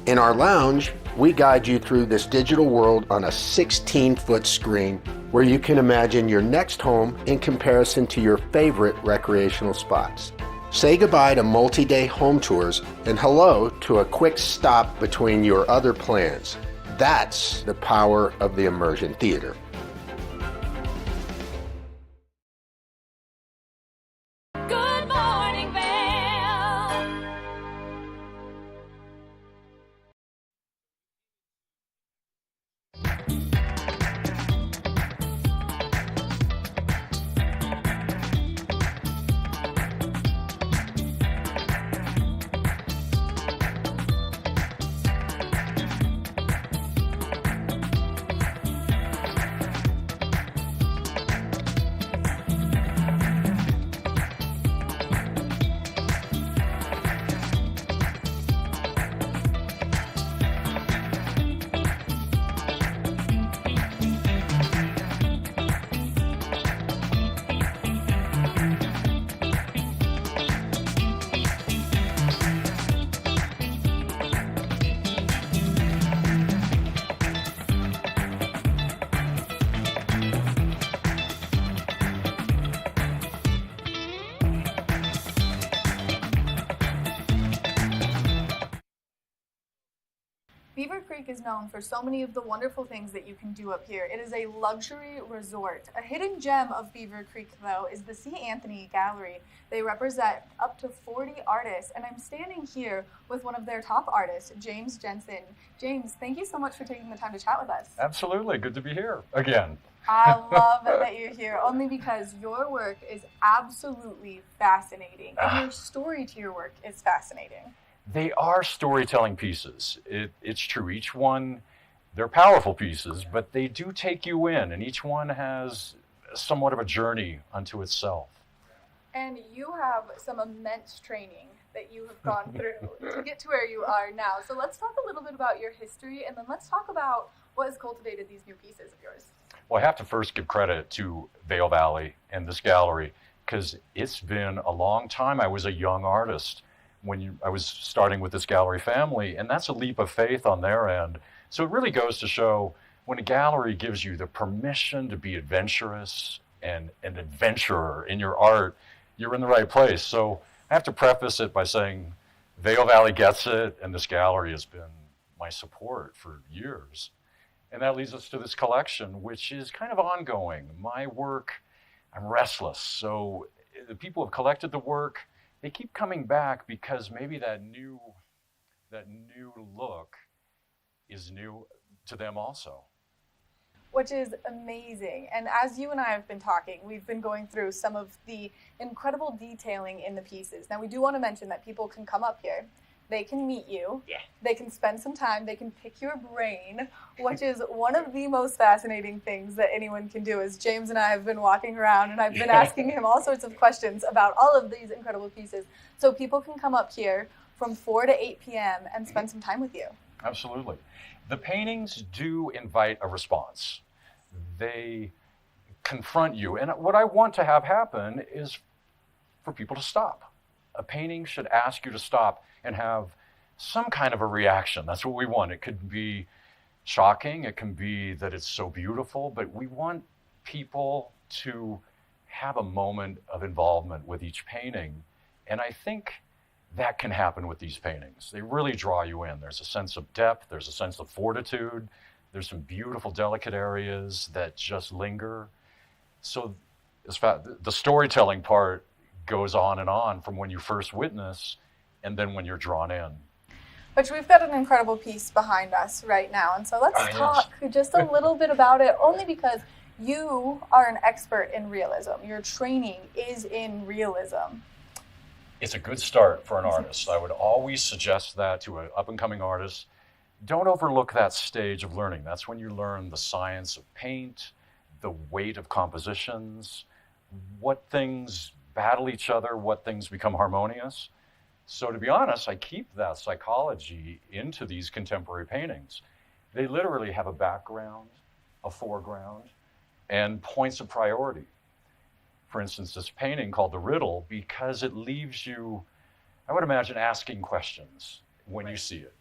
In our lounge, we guide you through this digital world on a 16-foot screen where you can imagine your next home in comparison to your favorite recreational spots. Say goodbye to multi-day home tours and hello to a quick stop between your other plans. That's the power of the Immersion Theater. Good morning, Vail. Beaver Creek is known for so many of the wonderful things that you can do up here. It is a luxury resort. A hidden gem of Beaver Creek, though, is the C. Anthony Gallery. They represent up to 40 artists, and I'm standing here with one of their top artists, James Jensen. James, thank you so much for taking the time to chat with us. Absolutely. Good to be here again. I love that you're here, only because your work is absolutely fascinating, and your story to your work is fascinating. They are storytelling pieces. It's true. Each one, they're powerful pieces, but they do take you in, and each one has somewhat of a journey unto itself. And you have some immense training that you have gone through to get to where you are now. So let's talk a little bit about your history, and then let's talk about what has cultivated these new pieces of yours. Well, I have to first give credit to Vail Valley and this gallery, because it's been a long time. I was a young artist when I was starting with this gallery family, and that's a leap of faith on their end. So it really goes to show when a gallery gives you the permission to be adventurous and an adventurer in your art, you're in the right place. So I have to preface it by saying Vail Valley gets it, and this gallery has been my support for years. And that leads us to this collection, which is kind of ongoing. My work, I'm restless. So the people who have collected the work, they keep coming back because maybe that new look is new to them also. Which is amazing. And as you and I have been talking, we've been going through some of the incredible detailing in the pieces. Now, we do want to mention that people can come up here they can meet you, Yeah. they can spend some time, they can pick your brain, which is one of the most fascinating things that anyone can do. As James and I have been walking around and I've been asking him all sorts of questions about all of these incredible pieces. So people can come up here from 4 to 8 p.m. and spend some time with you. Absolutely. The paintings do invite a response. They confront you. And what I want to have happen is for people to stop. A painting should ask you to stop and have some kind of a reaction. That's what we want. It could be shocking. It can be that it's so beautiful, but we want people to have a moment of involvement with each painting. And I think that can happen with these paintings. They really draw you in. There's a sense of depth. There's a sense of fortitude. There's some beautiful, delicate areas that just linger. So the storytelling part goes on and on from when you first witness and then when you're drawn in. But we've got an incredible piece behind us right now. And so let's talk just a little bit about it, only because you are an expert in realism. Your training is in realism. It's a good start for an artist. I would always suggest that to an up-and-coming artist. Don't overlook that stage of learning. That's when you learn the science of paint, the weight of compositions, what things battle each other, what things become harmonious. So to be honest, I keep that psychology into these contemporary paintings. They literally have a background, a foreground, and points of priority. For instance, this painting called The Riddle, because it leaves you, I would imagine, asking questions when you see it.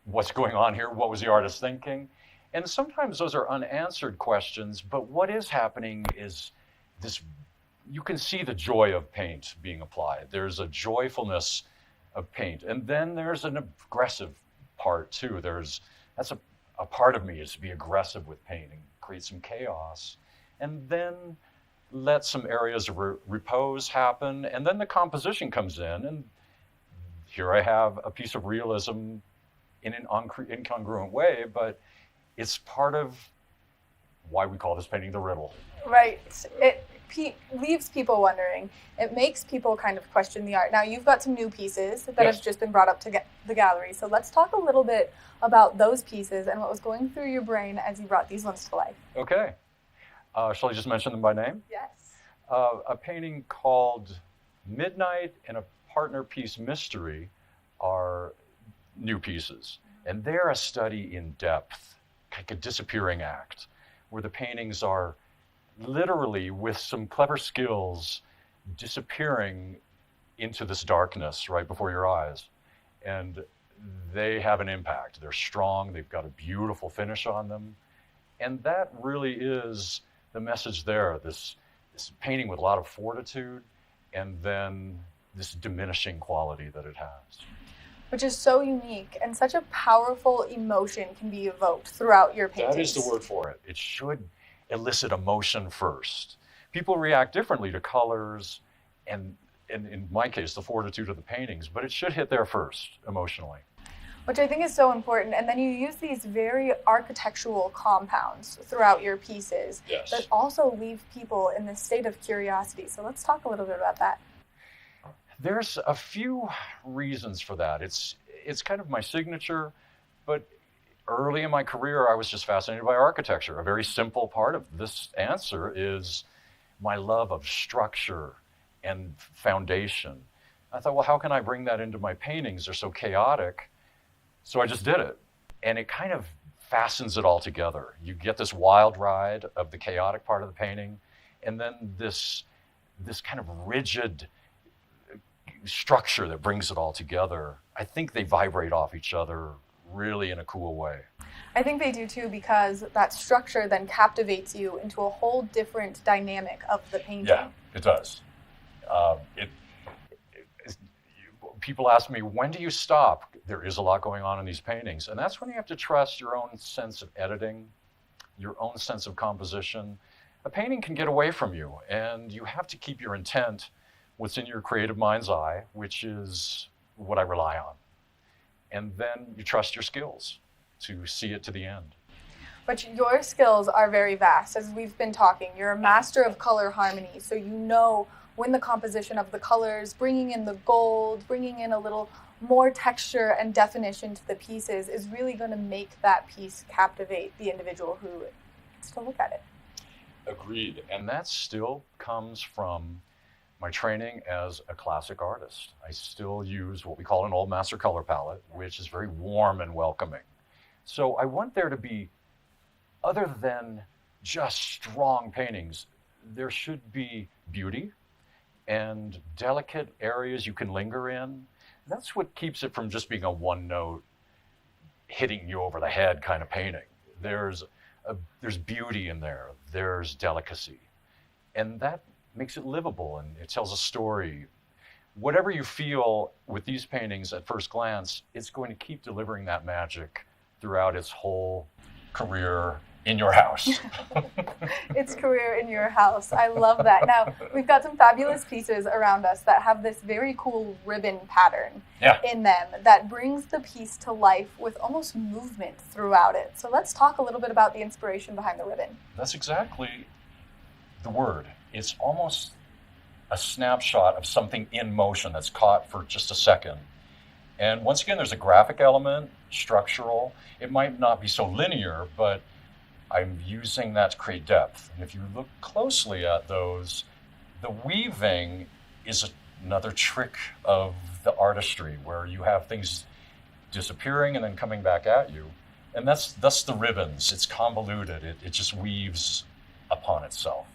What's going on here? What was the artist thinking? And sometimes those are unanswered questions, but what is happening is this, you can see the joy of paint being applied. There's a joyfulness of paint. And then there's an aggressive part too. That's a part of me is to be aggressive with painting, create some chaos, and then let some areas of repose happen. And then the composition comes in, and here I have a piece of realism in an incongruent way, but it's part of why we call this painting The Riddle. Right. It leaves people wondering. It makes people kind of question the art. Now, you've got some new pieces that have just been brought up to the gallery. So let's talk a little bit about those pieces and what was going through your brain as you brought these ones to life. Okay. Shall I just mention them by name? Yes. A painting called Midnight and a Partner Piece Mystery are new pieces. And they're a study in depth, like a disappearing act, where the paintings are literally, with some clever skills, disappearing into this darkness right before your eyes. And they have an impact. They're strong. They've got a beautiful finish on them. And that really is the message there, this painting with a lot of fortitude and then this diminishing quality that it has. Which is so unique, and such a powerful emotion can be evoked throughout your paintings. That is the word for it. It should elicit emotion first. People react differently to colors and in my case, the fortitude of the paintings, but it should hit there first, emotionally. Which I think is so important. And then you use these very architectural compounds throughout your pieces that also leave people in this state of curiosity. So let's talk a little bit about that. There's a few reasons for that. It's kind of my signature, but early in my career, I was just fascinated by architecture. A very simple part of this answer is my love of structure and foundation. I thought, well, how can I bring that into my paintings? They're so chaotic. So I just did it. And it kind of fastens it all together. You get this wild ride of the chaotic part of the painting, and then this kind of rigid structure that brings it all together. I think they vibrate off each other really in a cool way. I think they do too, because that structure then captivates you into a whole different dynamic of the painting. Yeah, it does. People ask me, when do you stop? There is a lot going on in these paintings. And that's when you have to trust your own sense of editing, your own sense of composition. A painting can get away from you, and you have to keep your intent, what's in your creative mind's eye, which is what I rely on. And then you trust your skills to see it to the end. But your skills are very vast, as we've been talking. You're a master of color harmony, so you know when the composition of the colors, bringing in the gold, bringing in a little more texture and definition to the pieces is really going to make that piece captivate the individual who gets to look at it. Agreed. And that still comes from my training as a classic artist. I still use what we call an old master color palette, which is very warm and welcoming. So I want there to be, other than just strong paintings, there should be beauty and delicate areas you can linger in. That's what keeps it from just being a one note, hitting you over the head kind of painting. There's beauty in there, there's delicacy, and that makes it livable and it tells a story. Whatever you feel with these paintings at first glance, it's going to keep delivering that magic throughout its whole career in your house. Its career in your house. I love that. Now, we've got some fabulous pieces around us that have this very cool ribbon pattern in them that brings the piece to life with almost movement throughout it. So let's talk a little bit about the inspiration behind the ribbon. That's exactly the word. It's almost a snapshot of something in motion that's caught for just a second. And once again, there's a graphic element, structural. It might not be so linear, but I'm using that to create depth. And if you look closely at those, the weaving is another trick of the artistry where you have things disappearing and then coming back at you. And that's the ribbons. It's convoluted. It just weaves upon itself.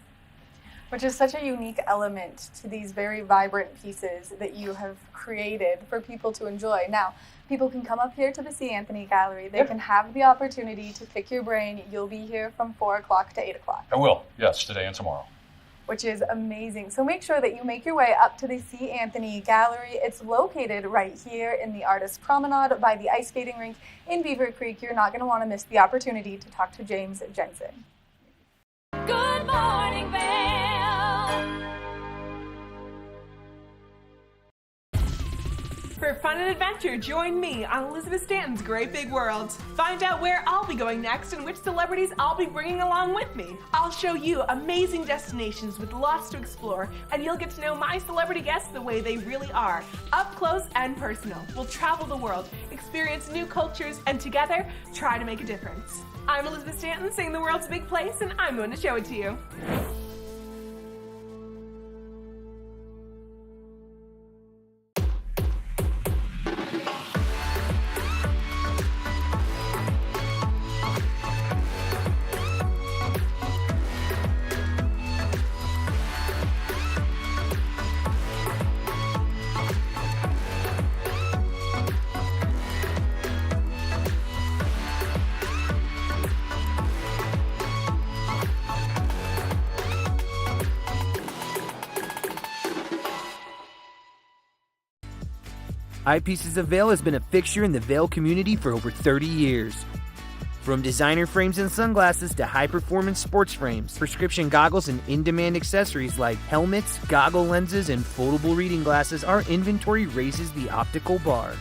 Which is such a unique element to these very vibrant pieces that you have created for people to enjoy. Now, people can come up here to the C. Anthony Gallery. They can have the opportunity to pick your brain. You'll be here from 4 o'clock to 8 o'clock. I will, yes, today and tomorrow. Which is amazing. So make sure that you make your way up to the C. Anthony Gallery. It's located right here in the Artist Promenade by the ice skating rink in Beaver Creek. You're not going to want to miss the opportunity to talk to James Jensen. Good morning, Vail. For fun and adventure, join me on Elizabeth Stanton's Great Big World. Find out where I'll be going next and which celebrities I'll be bringing along with me. I'll show you amazing destinations with lots to explore, and you'll get to know my celebrity guests the way they really are, up close and personal. We'll travel the world, experience new cultures, and together, try to make a difference. I'm Elizabeth Stanton, saying the world's a big place, and I'm going to show it to you. Eyepieces of Vail has been a fixture in the Vail community for over 30 years. From designer frames and sunglasses to high-performance sports frames, prescription goggles, and in-demand accessories like helmets, goggle lenses, and foldable reading glasses, our inventory raises the optical bar.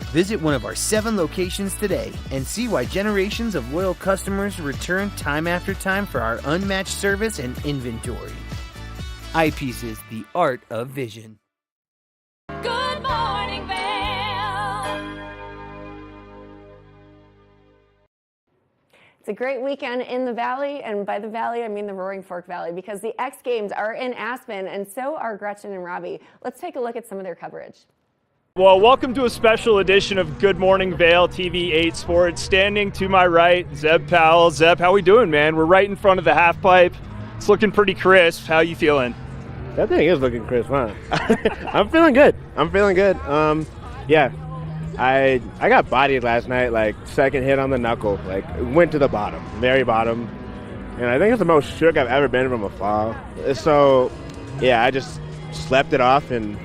Visit one of our 7 locations today and see why generations of loyal customers return time after time for our unmatched service and inventory. Eyepieces, the art of vision. Good morning, Vail. It's a great weekend in the Valley, and by the Valley, I mean the Roaring Fork Valley, because the X Games are in Aspen, and so are Gretchen and Robbie. Let's take a look at some of their coverage. Well, welcome to a special edition of Good Morning Vail TV8 Sports. Standing to my right, Zeb Powell. Zeb, how we doing, man? We're right in front of the half pipe. It's looking pretty crisp. How you feeling? That thing is looking crisp, huh? I'm feeling good. Yeah, I got bodied last night, like second hit on the knuckle, like went to the bottom, very bottom, and I think it's the most shook I've ever been from a fall. So, yeah, I just slept it off and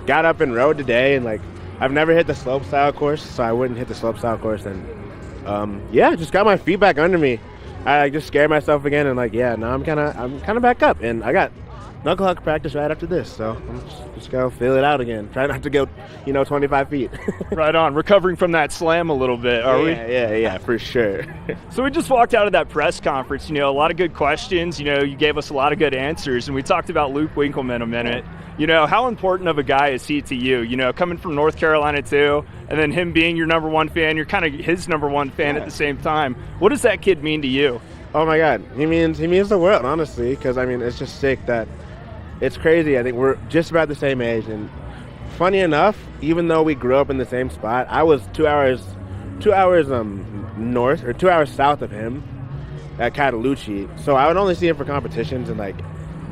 got up and rode today, and like I've never hit the slopestyle course, so I wouldn't hit the slopestyle course, and yeah, just got my feet back under me. I just scared myself again, and like, yeah, now I'm kind of back up, and I got knuckle hug practice right after this, so I'm just going to feel it out again. Try not to go, 25 feet. Right on. Recovering from that slam a little bit, are we? Yeah, for sure. So we just walked out of that press conference, a lot of good questions. You gave us a lot of good answers, and we talked about Luke Winkleman a minute. How important of a guy is he to you? Coming from North Carolina too, and then him being your number one fan, you're kind of his number one fan at the same time. What does that kid mean to you? Oh my God, he means the world, honestly, because it's just sick that it's crazy. I think we're just about the same age, and funny enough, even though we grew up in the same spot, I was 2 hours north or 2 hours south of him at Catalucci, so I would only see him for competitions and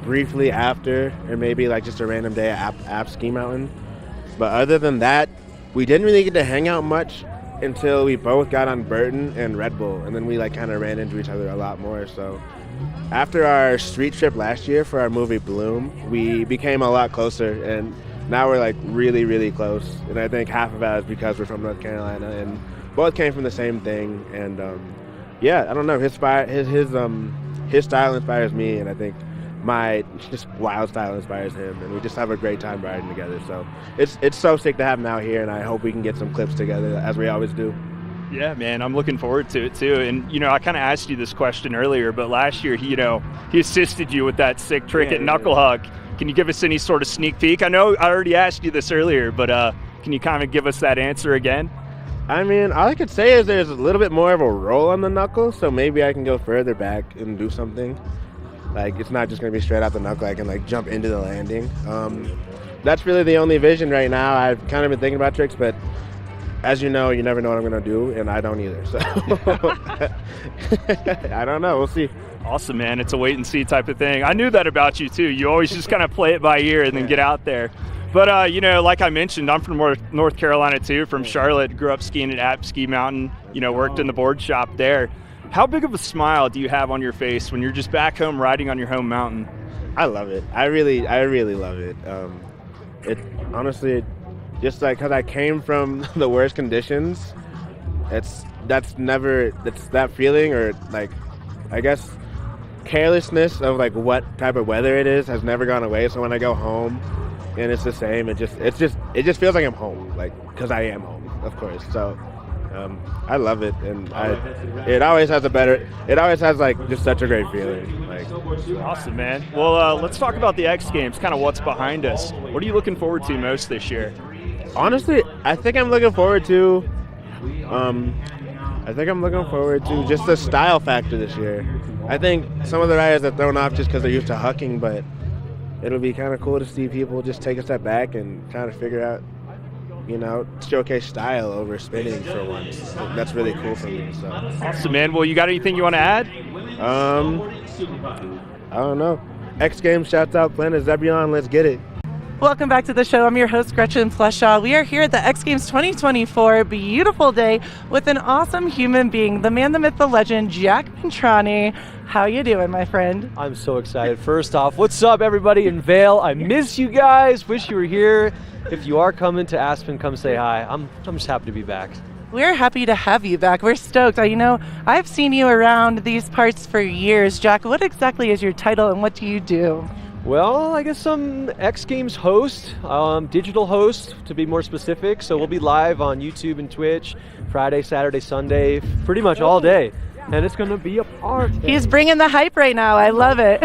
briefly after, or maybe just a random day at App Ski Mountain. But other than that, we didn't really get to hang out much until we both got on Burton and Red Bull, and then we kind of ran into each other a lot more. So after our street trip last year for our movie Bloom, we became a lot closer, and now we're really, really close. And I think half of that is because we're from North Carolina and both came from the same thing. And I don't know, his style inspires me, and I think my just wild style inspires him, and we just have a great time riding together. So it's so sick to have him out here, and I hope we can get some clips together as we always do. Yeah, man, I'm looking forward to it too. And I kind of asked you this question earlier, but last year he assisted you with that sick trick at Knuckle Hug. Can you give us any sort of sneak peek? I know I already asked you this earlier, but can you kind of give us that answer again? All I could say is there's a little bit more of a roll on the knuckle, so maybe I can go further back and do something. It's not just going to be straight out the knuckle. I can jump into the landing. That's really the only vision right now. I've kind of been thinking about tricks, but as you know, you never know what I'm going to do, and I don't either. So I don't know. We'll see. Awesome, man. It's a wait and see type of thing. I knew that about you too. You always just kind of play it by ear and then get out there. But, like I mentioned, I'm from North Carolina too, from Charlotte. Grew up skiing at App Ski Mountain, worked in the board shop there. How big of a smile do you have on your face when you're just back home riding on your home mountain? I love it. I really love it. It honestly, just because I came from the worst conditions, that's that feeling, or I guess carelessness of what type of weather it is has never gone away. So when I go home and it's the same, it just feels like I'm home, because I am home, of course. So I love it, and it always has just such a great feeling. Awesome, man. Well, let's talk about the X Games, kind of what's behind us. What are you looking forward to most this year? Honestly, I think I'm looking forward to just the style factor this year. I think some of the riders are thrown off just because they're used to hucking, but it'll be kind of cool to see people just take a step back and kind of figure out, showcase style over spinning for once. That's really cool for me. So. Awesome, man. Well, you got anything you want to add? I don't know. X Games, shouts out Planet Zebulon. Let's get it. Welcome back to the show. I'm your host, Gretchen Fleshaw. We are here at the X Games 2024. Beautiful day with an awesome human being, the man, the myth, the legend, Jack Ventrani. How you doing, my friend? I'm so excited. First off, what's up, everybody in Vail? I miss you guys. Wish you were here. If you are coming to Aspen, come say hi. I'm just happy to be back. We're happy to have you back. We're stoked. I've seen you around these parts for years. Jack, what exactly is your title and what do you do? Well, I guess I'm X Games host, digital host to be more specific. So we'll be live on YouTube and Twitch Friday, Saturday, Sunday, pretty much all day. And it's going to be a party. He's bringing the hype right now. I love it.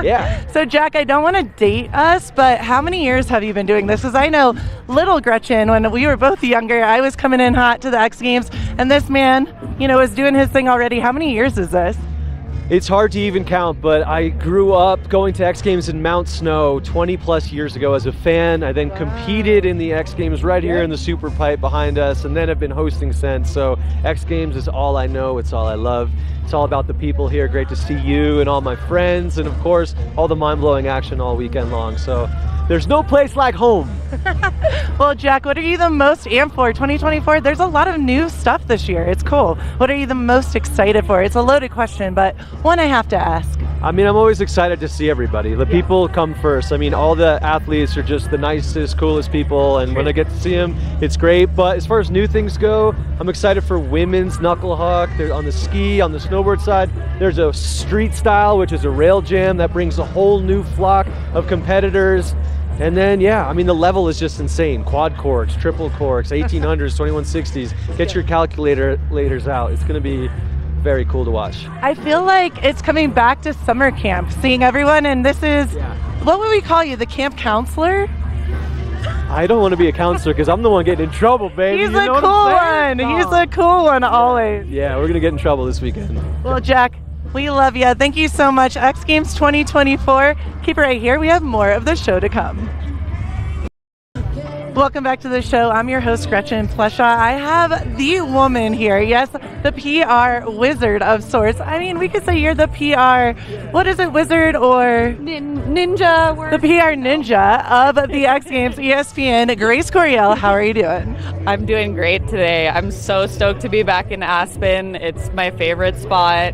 Yeah. So, Jack, I don't want to date us, but how many years have you been doing this? Because I know little Gretchen, when we were both younger, I was coming in hot to the X Games, and this man, was doing his thing already. How many years is this? It's hard to even count, but I grew up going to X Games in Mount Snow 20 plus years ago as a fan. I then competed in the X Games right here in the Super Pipe behind us, and then have been hosting since. So X Games is all I know, it's all I love. It's all about the people here. Great to see you and all my friends, and of course, all the mind-blowing action all weekend long. So there's no place like home. Well, Jack, what are you the most amped for 2024? There's a lot of new stuff this year. It's cool. What are you the most excited for? It's a loaded question, but one I have to ask. I mean, I'm always excited to see everybody. The people come first. I mean, all the athletes are just the nicest, coolest people, and when I get to see them, it's great. But as far as new things go, I'm excited for women's knuckle huck. They're on the ski, on the snowboard side. There's a street style, which is a rail jam that brings a whole new flock of competitors. And then, yeah, I mean, the level is just insane. Quad corks, triple corks, 1800s, 2160s. Get your calculators out. It's going to be very cool to watch. I feel like it's coming back to summer camp, seeing everyone, and this is, what would we call you, the camp counselor? I don't want to be a counselor because I'm the one getting in trouble, baby. He's you know a cool one. He's a cool one always. Yeah, we're going to get in trouble this weekend. Well, Jack, we love you. Thank you so much. X Games 2024. Keep it right here. We have more of the show to come. Welcome back to the show. I'm your host, Gretchen Pleshaw. I have the woman here. Yes, the PR wizard of sorts. I mean, we could say you're the PR, what is it, wizard or? Ninja. The PR ninja of the X Games, ESPN. Grace Coriel, how are you doing? I'm doing great today. I'm so stoked to be back in Aspen. It's my favorite spot.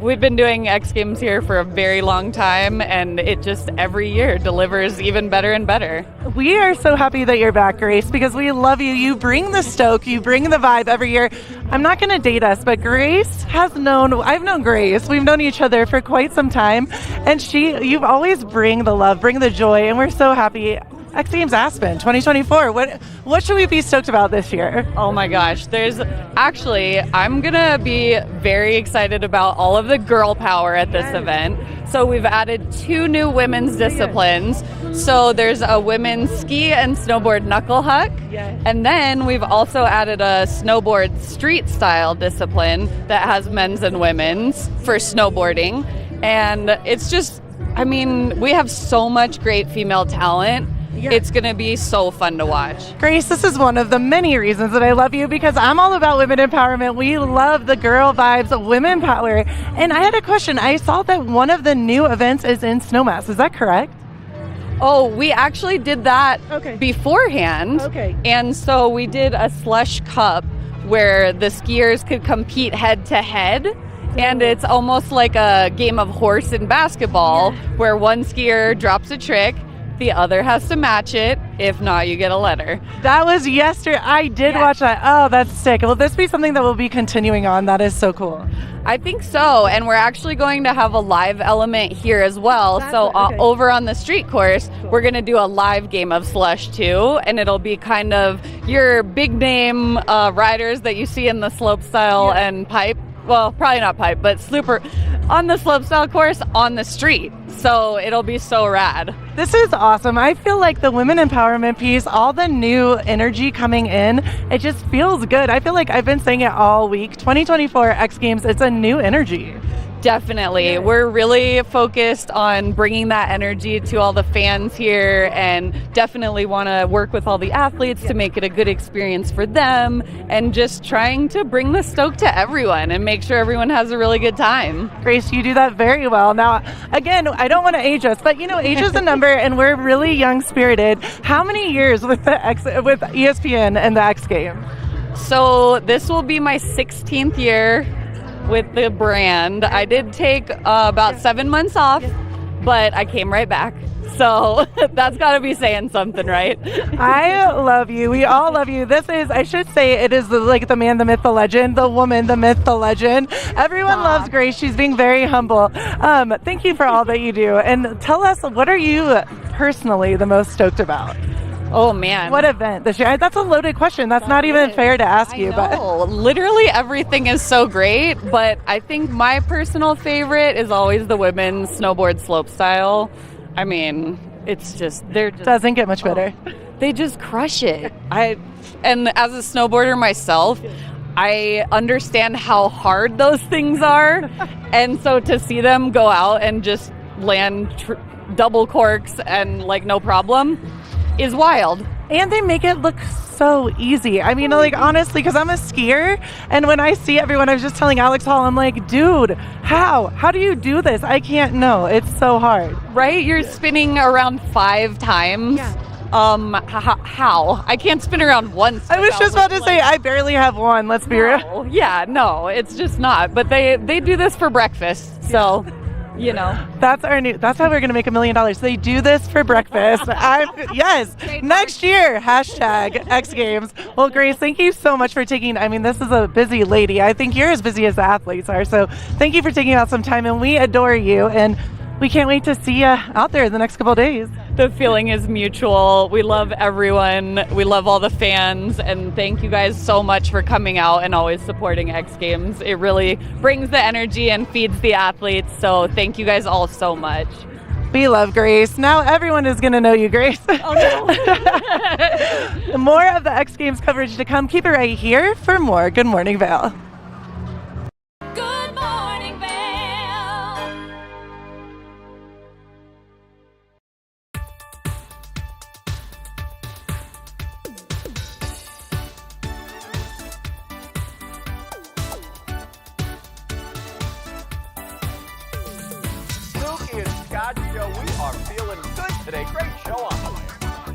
We've been doing X Games here for a very long time, and it just every year delivers even better and better. We are so happy that you're back, Grace, because we love you. You bring the stoke, you bring the vibe every year. I'm not going to date us, but Grace I've known Grace. We've known each other for quite some time, and you always bring the love, bring the joy, and we're so happy. X Games Aspen 2024. What should we be stoked about this year? Oh my gosh, I'm gonna be very excited about all of the girl power at this event. So we've added 2 new women's disciplines. So there's a women's ski and snowboard knuckle huck. And then we've also added a snowboard street style discipline that has men's and women's for snowboarding. And it's just, I mean, we have so much great female talent. It's going to be so fun to watch. Grace, this is one of the many reasons that I love you, because I'm all about women empowerment. We love the girl vibes of women power. And I had a question. I saw that one of the new events is in Snowmass. Is that correct? Oh, we actually did that beforehand. Okay. And so we did a slush cup where the skiers could compete head to head. And it's almost like a game of horse in basketball where one skier drops a trick, the other has to match it. If not, you get a letter. That was yesterday. I did watch that. Oh, that's sick. Will this be something that we'll be continuing on? That is so cool. I think so. And we're actually going to have a live element here as well. Over on the street course, we're going to do a live game of slush too. And it'll be kind of your big name riders that you see in the slopestyle and pipe. Well, probably not pipe, but slooper on the slopestyle course on the street. So it'll be so rad. This is awesome. I feel like the women empowerment piece, all the new energy coming in, it just feels good. I feel like I've been saying it all week. 2024 X Games, it's a new energy. Definitely. We're really focused on bringing that energy to all the fans here, and definitely want to work with all the athletes to make it a good experience for them, and just trying to bring the stoke to everyone and make sure everyone has a really good time. Grace, you do that very well. Now, again, I don't want to age us, but age is a number and we're really young spirited. How many years with with ESPN and the X Games? So this will be my 16th year with the brand. I did take about 7 months off, but I came right back. So that's got to be saying something, right? I love you. We all love you. This is, I should say, it is the man, the myth, the legend, the woman, the myth, the legend. Everyone loves Grace. She's being very humble. Thank you for all that you do. And tell us, what are you personally the most stoked about? Oh man, what event this year? That's a loaded question. That's not even fair to ask you. But literally everything is so great, but I think my personal favorite is always the women's snowboard slopestyle. I mean, it's just doesn't get much better. They just crush it. And as a snowboarder myself, I understand how hard those things are, and so to see them go out and just land double corks and no problem is wild. And they make it look so easy. I mean, honestly, because I'm a skier, and when I see everyone, I was just telling Alex Hall, I'm like, dude, how do you do this? I can't know. It's so hard. Right? You're spinning around 5 times. Yeah. How? I can't spin around once. I was just about to say, I barely have one. Let's be real. Yeah, no, it's just not. But they do this for breakfast, so you know. That's how we're gonna make $1 million. They do this for breakfast. Yes, next year, hashtag X Games. Well, Grace, thank you so much for taking, this is a busy lady. I think you're as busy as the athletes are. So thank you for taking out some time, and we adore you. And we can't wait to see you out there the next couple of days. The feeling is mutual. We love everyone. We love all the fans. And thank you guys so much for coming out and always supporting X Games. It really brings the energy and feeds the athletes. So thank you guys all so much. We love Grace. Now everyone is going to know you, Grace. Oh, no. More of the X Games coverage to come. Keep it right here for more Good Morning Vail. Good morning, Vail. Spooky and Scott show. We are feeling good today. Great show on the way.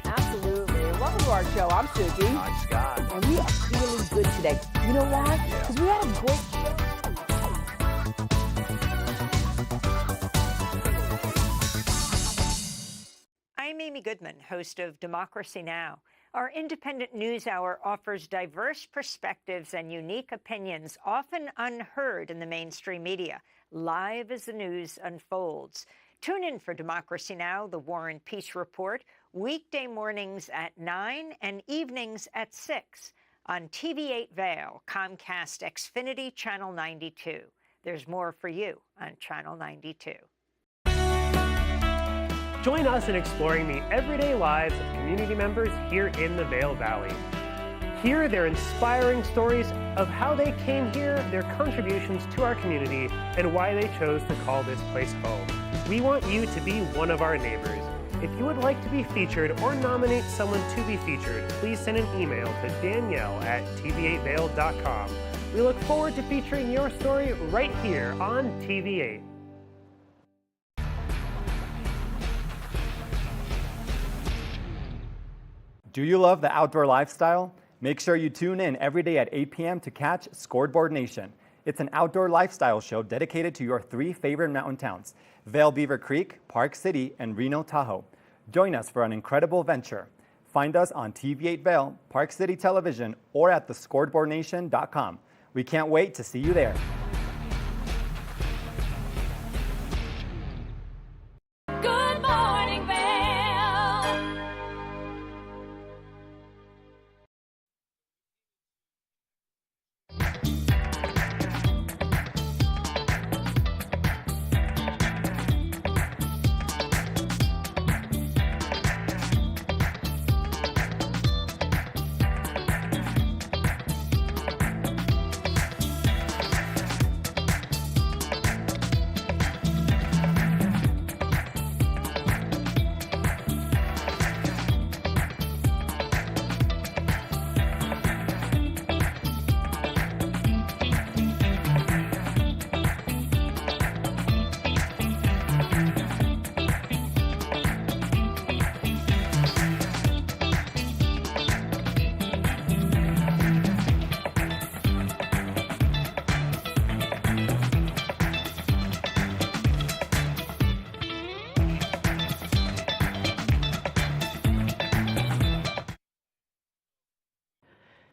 Absolutely. Welcome to our show. I'm Suki. I'm Scott. And we are feeling good today. You know why? Because we had a great show. I'm Amy Goodman, host of Democracy Now! Our independent news hour offers diverse perspectives and unique opinions, often unheard in the mainstream media, live as the news unfolds. Tune in for Democracy Now!, the War and Peace Report, weekday mornings at 9 and evenings at 6 on TV8 Vail, Comcast Xfinity Channel 92. There's more for you on Channel 92. Join us in exploring the everyday lives of community members here in the Vail Valley. Hear their inspiring stories of how they came here, their contributions to our community, and why they chose to call this place home. We want you to be one of our neighbors. If you would like to be featured or nominate someone to be featured, please send an email to danielle@tv8vail.com. We look forward to featuring your story right here on TV8. Do you love the outdoor lifestyle? Make sure you tune in every day at 8 p.m. to catch Scoreboard Nation. It's an outdoor lifestyle show dedicated to your 3 favorite mountain towns, Vail Beaver Creek, Park City, and Reno Tahoe. Join us for an incredible venture. Find us on TV8 Vail, Park City Television, or at thescoreboardnation.com. We can't wait to see you there. Good morning, Vail.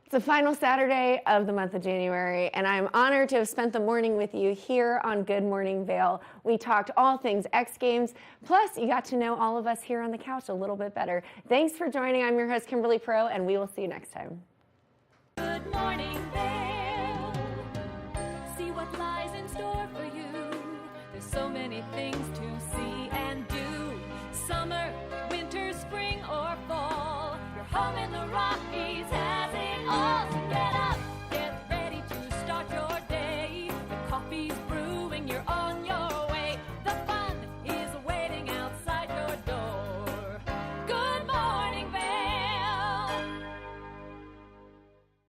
It's the final Saturday of the month of January, and I'm honored to have spent the morning with you here on Good Morning Vail. We talked all things X Games, plus you got to know all of us here on the couch a little bit better. Thanks for joining. I'm your host, Kimberly Pro, and we will see you next time. Good morning, Vail.